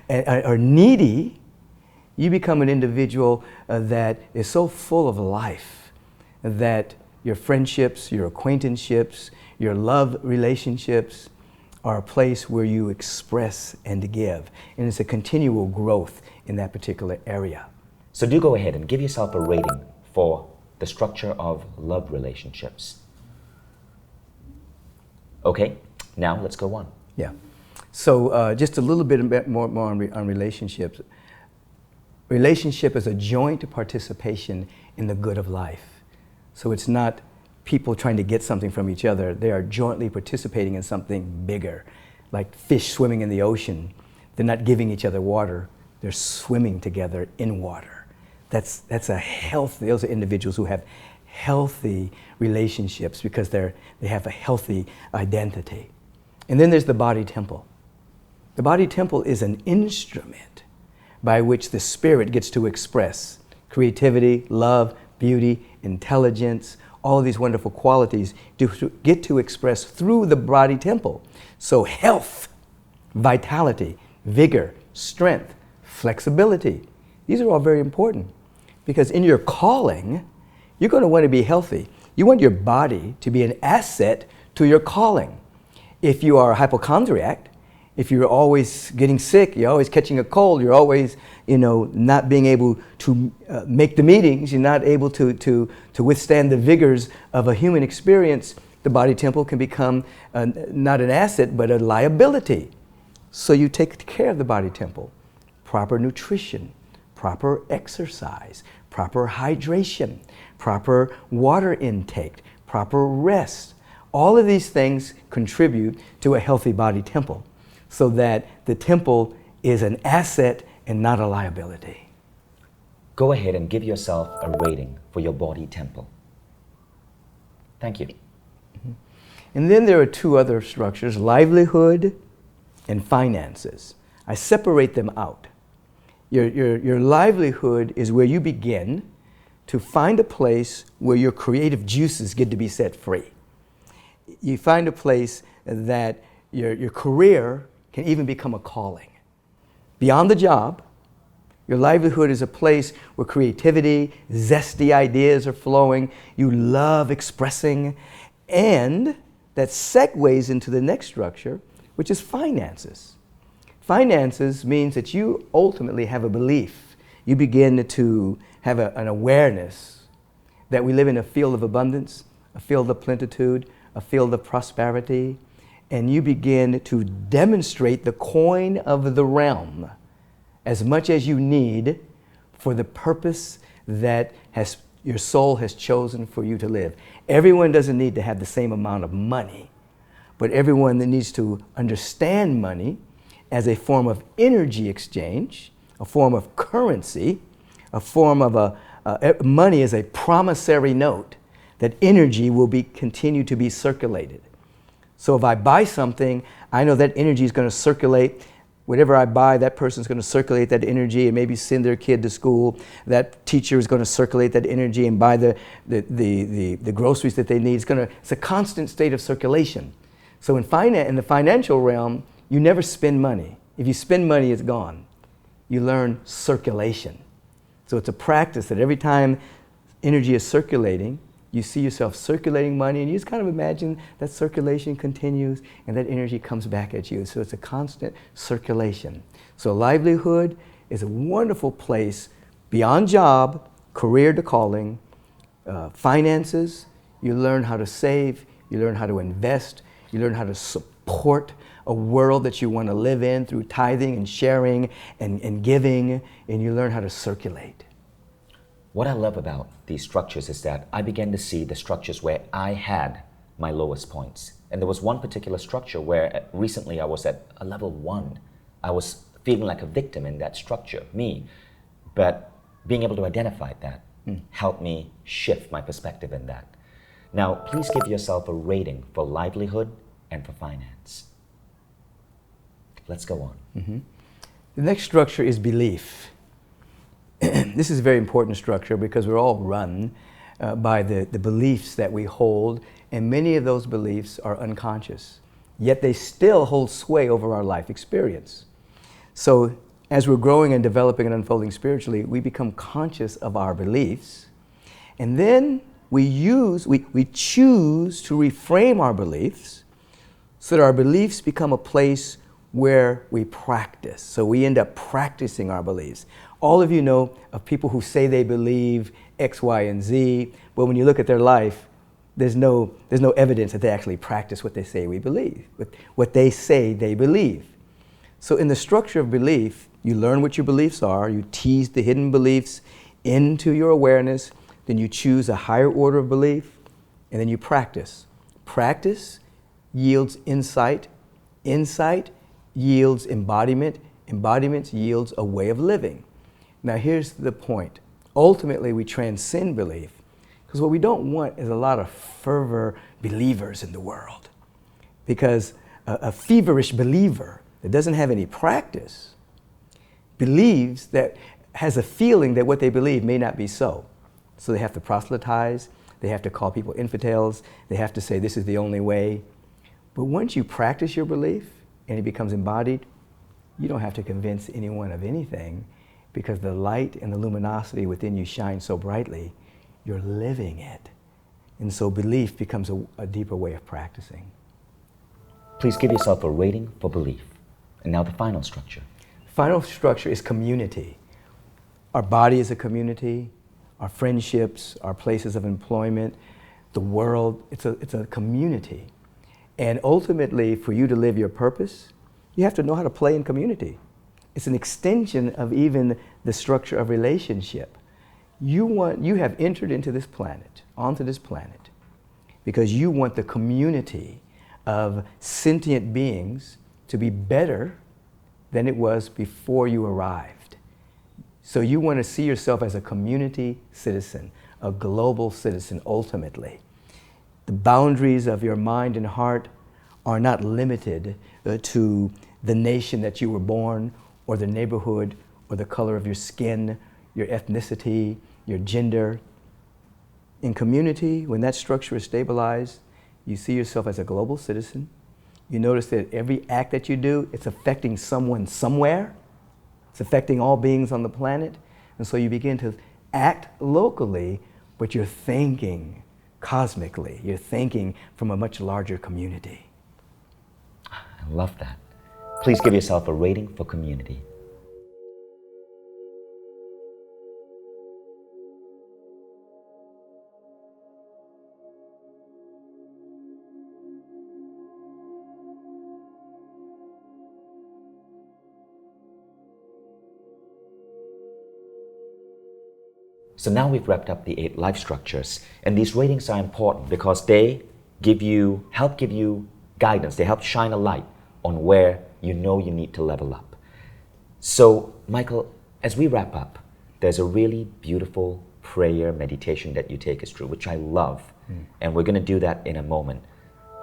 or needy, you become an individual that is so full of life that your friendships, your acquaintanceships, your love relationships are a place where you express and give. And it's a continual growth in that particular area. So do go ahead and give yourself a rating for the structure of love relationships. Okay, now let's go on. Yeah. So just a little bit more on relationships. Relationship is a joint participation in the good of life. So it's not people trying to get something from each other. They are jointly participating in something bigger, like fish swimming in the ocean. They're not giving each other water. They're swimming together in water. That's a healthy, those are individuals who have healthy relationships because they have a healthy identity. And then there's the body temple. The body temple is an instrument by which the spirit gets to express creativity, love, beauty, intelligence, all of these wonderful qualities to get to express through the body temple. So health, vitality, vigor, strength, flexibility, these are all very important because in your calling, you're going to want to be healthy. You want your body to be an asset to your calling. If you are a hypochondriac, if you're always getting sick, you're always catching a cold, you're always, not being able to make the meetings, you're not able to withstand the vigors of a human experience, the body temple can become not an asset, but a liability. So you take care of the body temple. Proper nutrition, proper exercise, proper hydration, proper water intake, proper rest. All of these things contribute to a healthy body temple so that the temple is an asset and not a liability. Go ahead and give yourself a rating for your body temple. Thank you. And then there are two other structures, livelihood and finances. I separate them out. Your livelihood is where you begin to find a place where your creative juices get to be set free. You find a place that your career can even become a calling. Beyond the job, your livelihood is a place where creativity, zesty ideas are flowing, you love expressing, and that segues into the next structure, which is finances. Finances means that you ultimately have a belief. You begin to have an awareness that we live in a field of abundance, a field of plenitude, a field of prosperity, and you begin to demonstrate the coin of the realm as much as you need for the purpose that your soul has chosen for you to live. Everyone doesn't need to have the same amount of money, but everyone that needs to understand money as a form of energy exchange, a form of currency, a form of money is a promissory note that energy will continue to be circulated. So if I buy something, I know that energy is going to circulate. Whatever I buy, that person's going to circulate that energy and maybe send their kid to school. That teacher is going to circulate that energy and buy the groceries that they need. It's a constant state of circulation. So in the financial realm, you never spend money. If you spend money, it's gone. You learn circulation. So it's a practice that every time energy is circulating, you see yourself circulating money, and you just kind of imagine that circulation continues and that energy comes back at you. So it's a constant circulation. So livelihood is a wonderful place beyond job, career to calling, finances. You learn how to save, you learn how to invest, you learn how to support a world that you want to live in through tithing and sharing and giving, and you learn how to circulate. What I love about these structures is that I began to see the structures where I had my lowest points. And there was one particular structure where recently I was at a level 1. I was feeling like a victim in that structure, me. But being able to identify that helped me shift my perspective in that. Now, please give yourself a rating for livelihood and for finance. Let's go on. Mm-hmm. The next structure is belief. This is a very important structure because we're all run by the beliefs that we hold, and many of those beliefs are unconscious, yet they still hold sway over our life experience. So as we're growing and developing and unfolding spiritually, we become conscious of our beliefs, and then we choose to reframe our beliefs so that our beliefs become a place where we practice. So we end up practicing our beliefs. All of you know of people who say they believe X, Y, and Z, but when you look at their life, there's no evidence that they actually practice what they say we believe, what they say they believe. So in the structure of belief, you learn what your beliefs are, you tease the hidden beliefs into your awareness, then you choose a higher order of belief, and then you practice. Practice yields insight. Insight yields embodiment. Embodiment yields a way of living. Now here's the point. Ultimately, we transcend belief, because what we don't want is a lot of fervor believers in the world. Because a feverish believer that doesn't have any practice believes that, has a feeling that what they believe may not be so. So they have to proselytize, they have to call people infidels, they have to say this is the only way. But once you practice your belief and it becomes embodied, you don't have to convince anyone of anything, because the light and the luminosity within you shines so brightly, you're living it. And so belief becomes a deeper way of practicing. Please give yourself a rating for belief. And now the final structure. Final structure is community. Our body is a community, our friendships, our places of employment, the world, it's a community. And ultimately, for you to live your purpose, you have to know how to play in community. It's an extension of even the structure of relationship. You have entered into this planet, onto this planet, because you want the community of sentient beings to be better than it was before you arrived. So you want to see yourself as a community citizen, a global citizen ultimately. The boundaries of your mind and heart are not limited to the nation that you were born, or the neighborhood, or the color of your skin, your ethnicity, your gender. In community, when that structure is stabilized, you see yourself as a global citizen. You notice that every act that you do, it's affecting someone somewhere. It's affecting all beings on the planet. And so you begin to act locally, but you're thinking cosmically. You're thinking from a much larger community. I love that. Please give yourself a rating for community. So now we've wrapped up the 8 life structures, and these ratings are important because they help give you guidance, they help shine a light on where you know you need to level up. So, Michael, as we wrap up, there's a really beautiful prayer meditation that you take us through, which I love, and we're going to do that in a moment.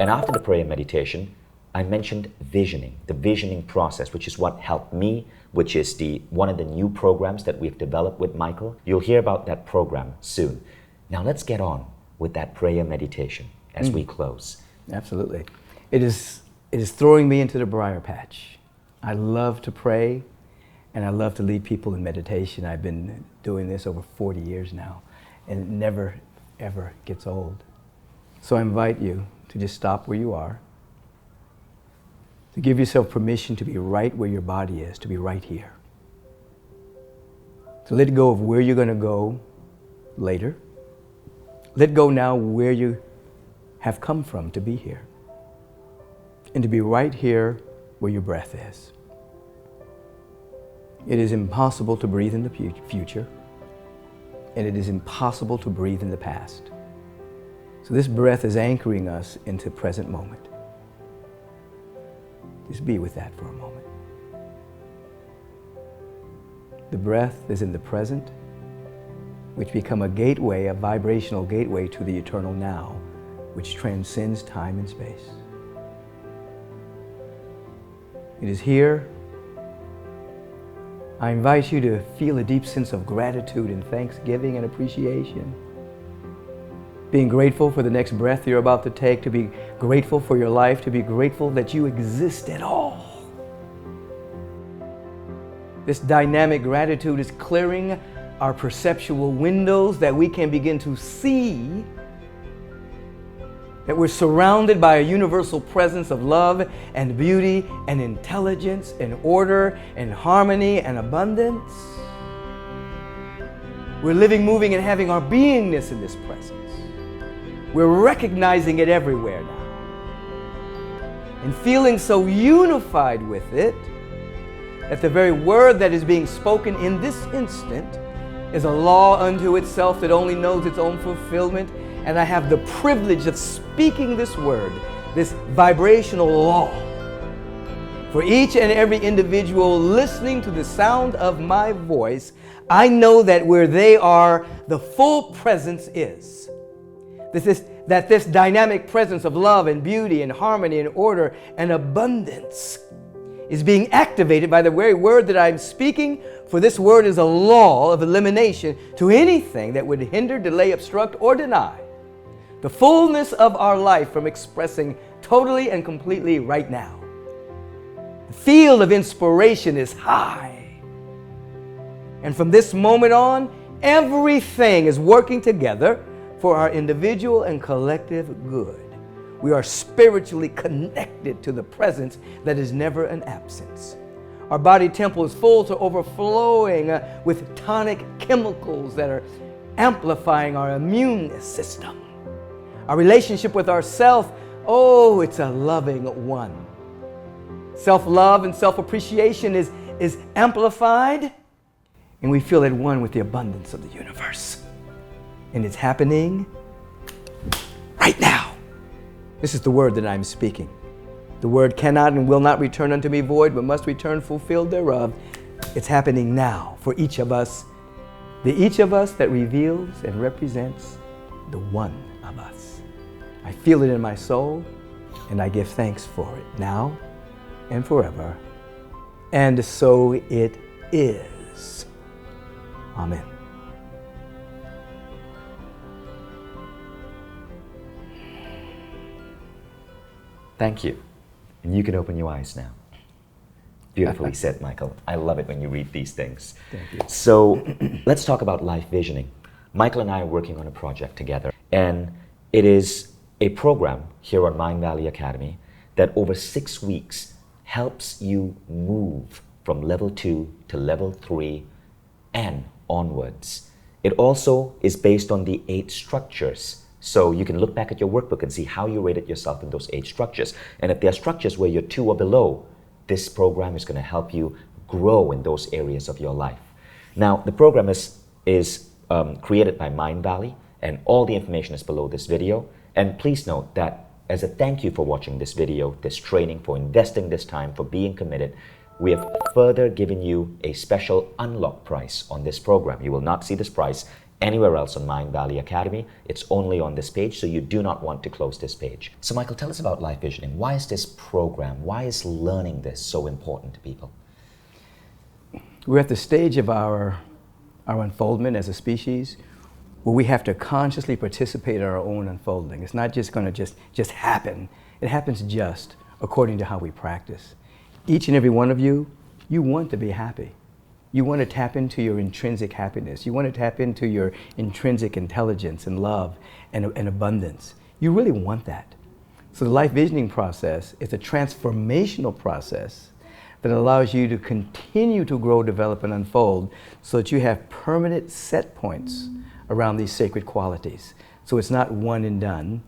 And after the prayer meditation, I mentioned visioning, the visioning process, which is what helped me, which is one of the new programs that we've developed with Michael. You'll hear about that program soon. Now let's get on with that prayer meditation as we close. Absolutely. It is throwing me into the briar patch. I love to pray, and I love to lead people in meditation. I've been doing this over 40 years now, and it never, ever gets old. So I invite you to just stop where you are, to give yourself permission to be right where your body is, to be right here. To let go of where you're going to go later. Let go now where you have come from to be here. And to be right here where your breath is. It is impossible to breathe in the future, and it is impossible to breathe in the past. So this breath is anchoring us into present moment. Just be with that for a moment. The breath is in the present, which become a gateway, a vibrational gateway to the eternal now, which transcends time and space. It is here. I invite you to feel a deep sense of gratitude and thanksgiving and appreciation. Being grateful for the next breath you're about to take, to be grateful for your life, to be grateful that you exist at all. This dynamic gratitude is clearing our perceptual windows that we can begin to see that we're surrounded by a universal presence of love and beauty and intelligence and order and harmony and abundance. We're living, moving, and having our beingness in this presence. We're recognizing it everywhere now and feeling so unified with it that the very word that is being spoken in this instant is a law unto itself that only knows its own fulfillment. And I have the privilege of speaking this word, this vibrational law, for each and every individual listening to the sound of my voice. I know that where they are, the full presence is. That this dynamic presence of love and beauty and harmony and order and abundance is being activated by the very word that I'm speaking, for this word is a law of elimination to anything that would hinder, delay, obstruct, or deny the fullness of our life from expressing totally and completely right now. The field of inspiration is high. And from this moment on, everything is working together for our individual and collective good. We are spiritually connected to the presence that is never an absence. Our body temple is full to overflowing with tonic chemicals that are amplifying our immune system. Our relationship with ourself, oh, it's a loving one. Self-love and self-appreciation is amplified, and we feel at one with the abundance of the universe. And it's happening right now. This is the word that I'm speaking. The word cannot and will not return unto me void, but must return fulfilled thereof. It's happening now for each of us. The each of us that reveals and represents the one of us. I feel it in my soul, and I give thanks for it now and forever. And so it is. Amen. Thank you. And you can open your eyes now. Beautifully said, Michael. I love it when you read these things. Thank you. So let's talk about life visioning. Michael and I are working on a project together, and it is a program here on Mind Valley Academy that over 6 weeks helps you move from level 2 to level 3 and onwards. It also is based on the 8 structures. So you can look back at your workbook and see how you rated yourself in those 8 structures. And if there are structures where you're 2 or below, this program is going to help you grow in those areas of your life. Now, the program is created by Mind Valley, and all the information is below this video. And please note that as a thank you for watching this video, this training, for investing this time, for being committed, we have further given you a special unlock price on this program. You will not see this price anywhere else on Mind Valley Academy. It's only on this page, so you do not want to close this page. So Michael, tell us about life visioning. Why is this program, why is learning this so important to people? We're at the stage of our unfoldment as a species where we have to consciously participate in our own unfolding. It's not just going to just happen. It happens just according to how we practice. Each and every one of you, you want to be happy. You want to tap into your intrinsic happiness. You want to tap into your intrinsic intelligence and love and abundance. You really want that. So the life visioning process is a transformational process that allows you to continue to grow, develop, and unfold so that you have permanent set points around these sacred qualities. So it's not one and done.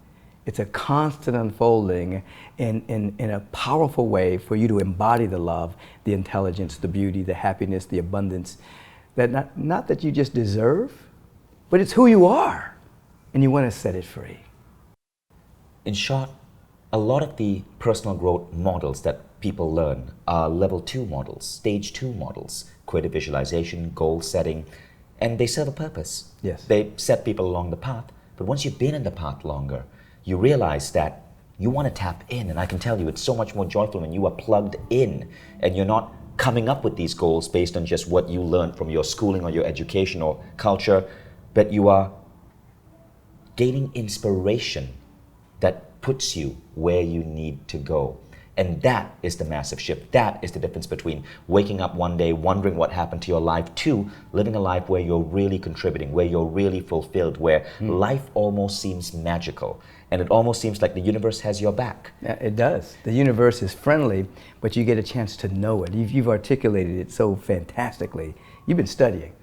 It's a constant unfolding in a powerful way for you to embody the love, the intelligence, the beauty, the happiness, the abundance, that not that you just deserve, but it's who you are, and you want to set it free. In short, a lot of the personal growth models that people learn are level 2 models, stage 2 models, creative visualization, goal setting, and they serve a purpose. Yes. They set people along the path, but once you've been in the path longer, you realize that you want to tap in, and I can tell you it's so much more joyful when you are plugged in and you're not coming up with these goals based on just what you learned from your schooling or your education or culture, but you are gaining inspiration that puts you where you need to go. And that is the massive shift. That is the difference between waking up one day wondering what happened to your life to living a life where you're really contributing, where you're really fulfilled, where life almost seems magical. And it almost seems like the universe has your back. Yeah, it does. The universe is friendly, but you get a chance to know it. You've articulated it so fantastically. You've been studying.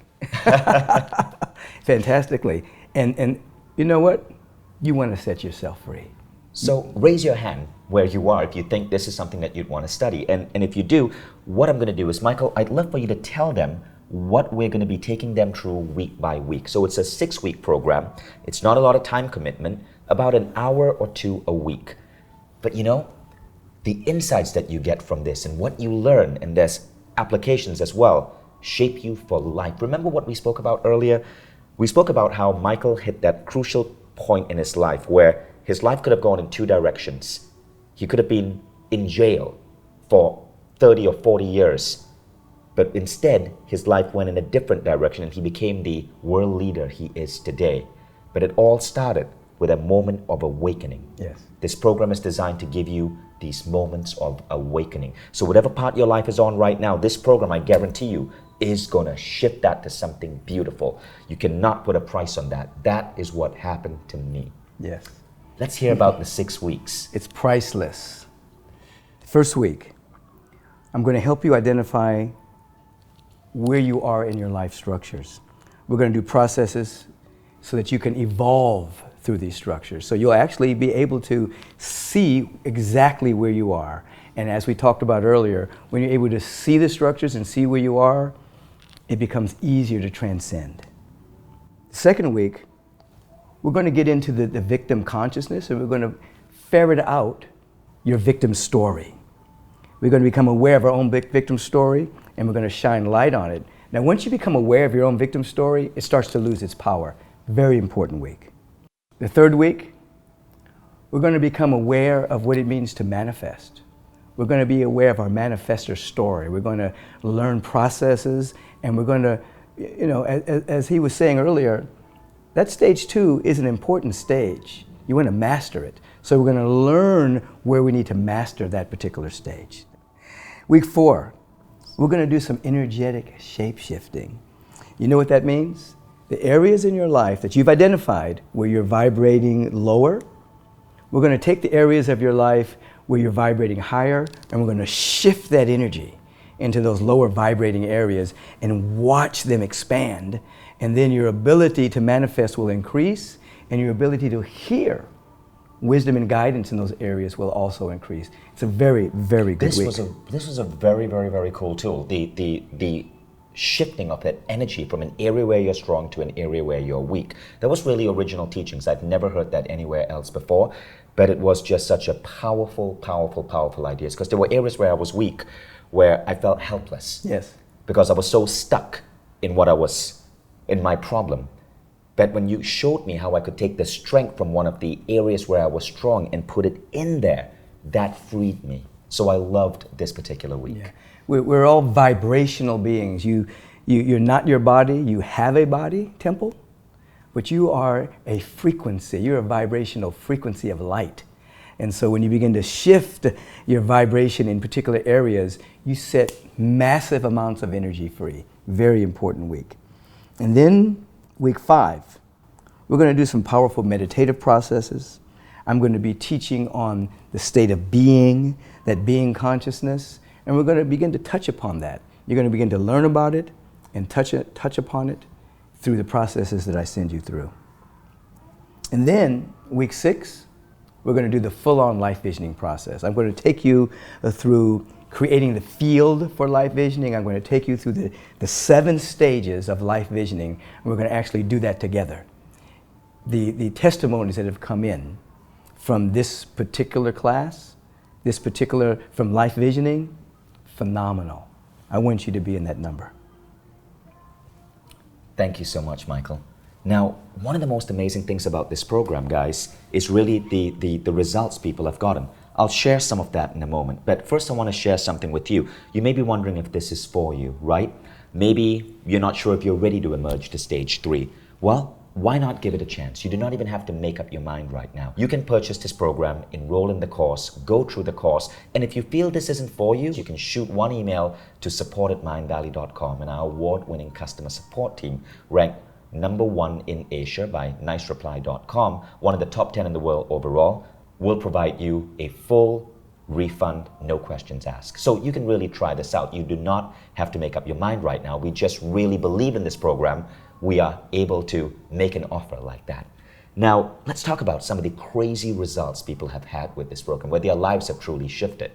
Fantastically. And you know what? You want to set yourself free. So raise your hand where you are if you think this is something that you'd want to study. And if you do, what I'm going to do is, Michael, I'd love for you to tell them what we're going to be taking them through week by week. So it's a 6-week program. It's not a lot of time commitment, about an hour or two a week. But you know, the insights that you get from this and what you learn, and there's applications as well, shape you for life. Remember what we spoke about earlier? We spoke about how Michael hit that crucial point in his life where his life could have gone in 2 directions. He could have been in jail for 30 or 40 years, but instead his life went in a different direction and he became the world leader he is today. But it all started with a moment of awakening. Yes. This program is designed to give you these moments of awakening. So whatever part your life is on right now, this program, I guarantee you, is going to shift that to something beautiful. You cannot put a price on that. That is what happened to me. Yes. Let's hear about the 6 weeks. It's priceless. First week, I'm going to help you identify where you are in your life structures. We're going to do processes so that you can evolve through these structures. So you'll actually be able to see exactly where you are. And as we talked about earlier, when you're able to see the structures and see where you are, it becomes easier to transcend. The second week, we're going to get into the victim consciousness, and we're going to ferret out your victim story. We're going to become aware of our own victim story, and we're going to shine light on it. Now, once you become aware of your own victim story, it starts to lose its power. Very important week. The third week, we're going to become aware of what it means to manifest. We're going to be aware of our manifestor story. We're going to learn processes, and we're going to, you know, as he was saying earlier, that stage 2 is an important stage. You want to master it. So we're going to learn where we need to master that particular stage. Week 4, we're going to do some energetic shape-shifting. You know what that means? The areas in your life that you've identified where you're vibrating lower, we're going to take the areas of your life where you're vibrating higher, and we're going to shift that energy into those lower vibrating areas and watch them expand. And then your ability to manifest will increase, and your ability to hear wisdom and guidance in those areas will also increase. It's a very, very good week. This was a very, very, very cool tool. The shifting of that energy from an area where you're strong to an area where you're weak. That was really original teachings. I've never heard that anywhere else before, but it was just such a powerful, powerful, powerful idea. Because there were areas where I was weak, where I felt helpless. Yes. Because I was so stuck in what I was, in my problem. But when you showed me how I could take the strength from one of the areas where I was strong and put it in there, that freed me. So I loved this particular week. Yeah. We're all vibrational beings. You're not your body. You have a body, Temple, but you are a frequency. You're a vibrational frequency of light. And so when you begin to shift your vibration in particular areas, you set massive amounts of energy free. Very important week. And then week 5, we're going to do some powerful meditative processes. I'm going to be teaching on the state of being, that being consciousness, and we're going to begin to touch upon that. You're going to begin to learn about it and touch upon it through the processes that I send you through. And then week 6, we're going to do the full-on life visioning process. I'm going to take you through creating the field for life visioning. I'm going to take you through the 7 stages of life visioning, and we're going to actually do that together. The testimonies that have come in from this particular class, from life visioning, phenomenal. I want you to be in that number. Thank you so much, Michael. Now, one of the most amazing things about this program, guys, is really the results people have gotten. I'll share some of that in a moment, but first I want to share something with you. You may be wondering if this is for you, right? Maybe you're not sure if you're ready to emerge to stage 3. Well, why not give it a chance? You do not even have to make up your mind right now. You can purchase this program, enroll in the course, go through the course, and if you feel this isn't for you, you can shoot one email to support@mindvalley.com, and our award-winning customer support team ranked #1 in Asia by nicereply.com, one of the top 10 in the world overall, will provide you a full refund, no questions asked. So you can really try this out. You do not have to make up your mind right now. We just really believe in this program. We are able to make an offer like that. Now, let's talk about some of the crazy results people have had with this program, where their lives have truly shifted.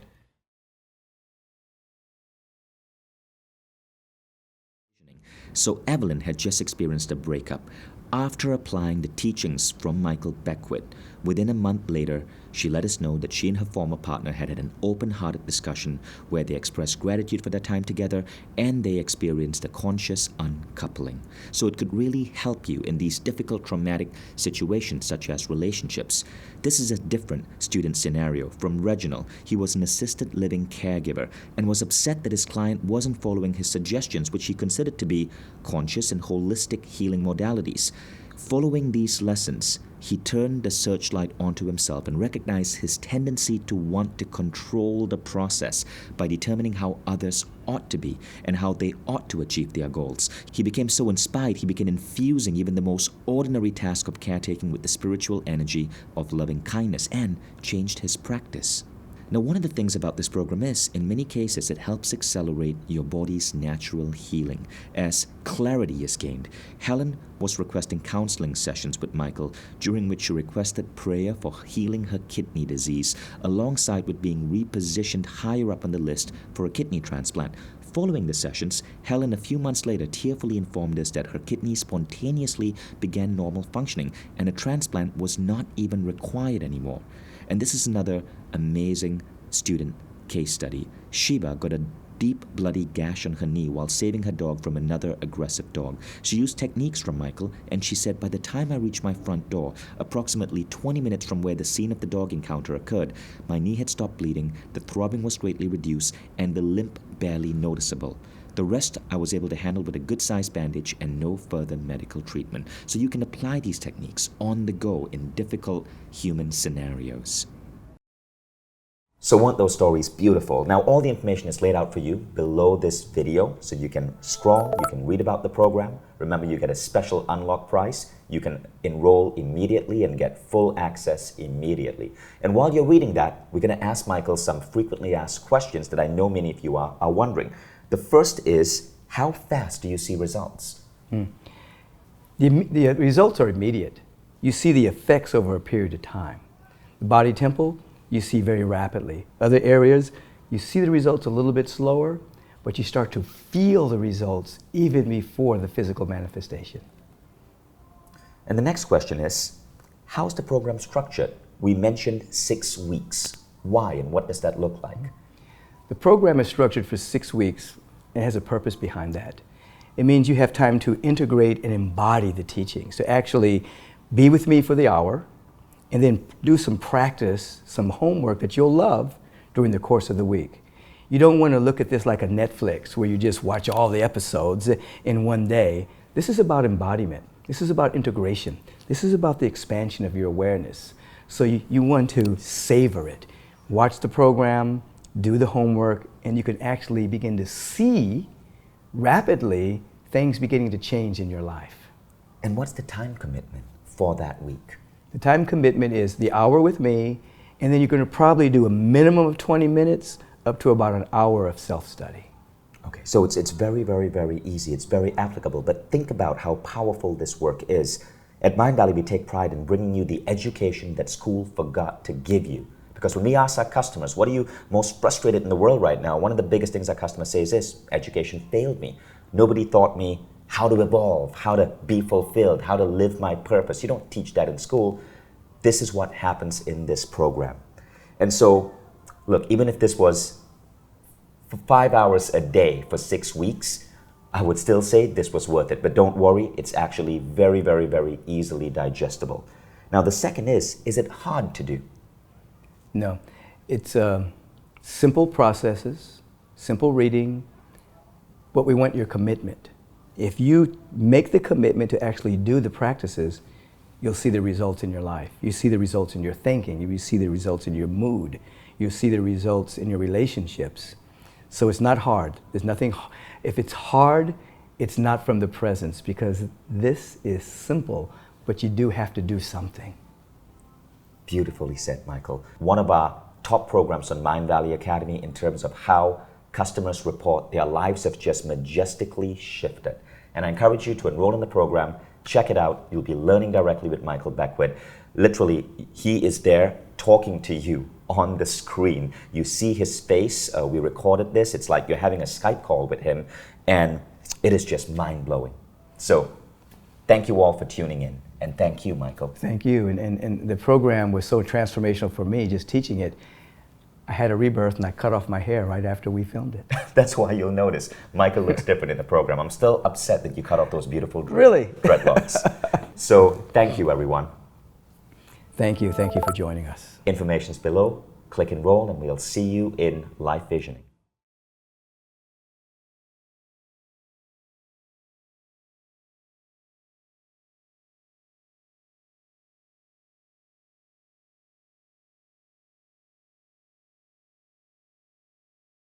So Evelyn had just experienced a breakup. After applying the teachings from Michael Beckwith, within a month later, she let us know that she and her former partner had an open-hearted discussion where they expressed gratitude for their time together and they experienced a conscious uncoupling. So it could really help you in these difficult, traumatic situations such as relationships. This is a different student scenario from Reginald. He was an assisted living caregiver and was upset that his client wasn't following his suggestions, which he considered to be conscious and holistic healing modalities. Following these lessons, he turned the searchlight onto himself and recognized his tendency to want to control the process by determining how others ought to be and how they ought to achieve their goals. He became so inspired, he began infusing even the most ordinary task of caretaking with the spiritual energy of loving kindness and changed his practice. Now, one of the things about this program is, in many cases, it helps accelerate your body's natural healing as clarity is gained. Helen was requesting counseling sessions with Michael, during which she requested prayer for healing her kidney disease, alongside with being repositioned higher up on the list for a kidney transplant. Following the sessions, Helen a few months later tearfully informed us that her kidney spontaneously began normal functioning and a transplant was not even required anymore. And this is another amazing student case study. Sheba got a deep bloody gash on her knee while saving her dog from another aggressive dog. She used techniques from Michael, and she said, by the time I reached my front door, approximately 20 minutes from where the scene of the dog encounter occurred, my knee had stopped bleeding, the throbbing was greatly reduced, and the limp barely noticeable. The rest I was able to handle with a good-sized bandage and no further medical treatment. So you can apply these techniques on the go in difficult human scenarios. So weren't those stories beautiful? Now all the information is laid out for you below this video, so you can scroll, you can read about the program. Remember, you get a special unlock price. You can enroll immediately and get full access immediately. And while you're reading that, we're going to ask Michael some frequently asked questions that I know many of you are wondering. The first is, how fast do you see results? The results are immediate. You see the effects over a period of time. The body temple, you see very rapidly. Other areas, you see the results a little bit slower, but you start to feel the results even before the physical manifestation. And the next question is, how's the program structured? We mentioned 6 weeks. Why and what does that look like? The program is structured for 6 weeks and has a purpose behind that. It means you have time to integrate and embody the teachings, to actually be with me for the hour, and then do some practice, some homework that you'll love during the course of the week. You don't want to look at this like a Netflix where you just watch all the episodes in one day. This is about embodiment. This is about integration. This is about the expansion of your awareness. So you want to savor it. Watch the program, do the homework, and you can actually begin to see rapidly things beginning to change in your life. And what's the time commitment for that week? The time commitment is the hour with me, and then you're going to probably do a minimum of 20 minutes up to about an hour of self-study. Okay, so it's very, very, very easy. It's very applicable, but think about how powerful this work is. At Mindvalley, we take pride in bringing you the education that school forgot to give you. Because when we ask our customers, what are you most frustrated in the world right now? One of the biggest things our customers say is this: education failed me. Nobody taught me how to evolve, how to be fulfilled, how to live my purpose. You don't teach that in school. This is what happens in this program. And so, look, even if this was for 5 hours a day for 6 weeks, I would still say this was worth it. But don't worry, it's actually very, very, very easily digestible. Now, the second is it hard to do? No, it's simple processes, simple reading, but we want your commitment. If you make the commitment to actually do the practices, you'll see the results in your life. You see the results in your thinking. You see the results in your mood. You see the results in your relationships. So it's not hard. There's nothing, if it's hard, it's not from the presence, because this is simple, but you do have to do something. Beautifully said, Michael. One of our top programs on Mindvalley Academy in terms of how customers report their lives have just majestically shifted. And I encourage you to enroll in the program. Check it out. You'll be learning directly with Michael Beckwith. Literally, he is there talking to you on the screen. You see his face. We recorded this. It's like you're having a Skype call with him, and it is just mind-blowing. So thank you all for tuning in, and thank you, Michael. Thank you. And the program was so transformational for me, just teaching it. I had a rebirth and I cut off my hair right after we filmed it. That's why you'll notice Michael looks different in the program. I'm still upset that you cut off those beautiful dreadlocks. So thank you, everyone. Thank you. Thank you for joining us. Information's below. Click enroll, and we'll see you in Life Visioning.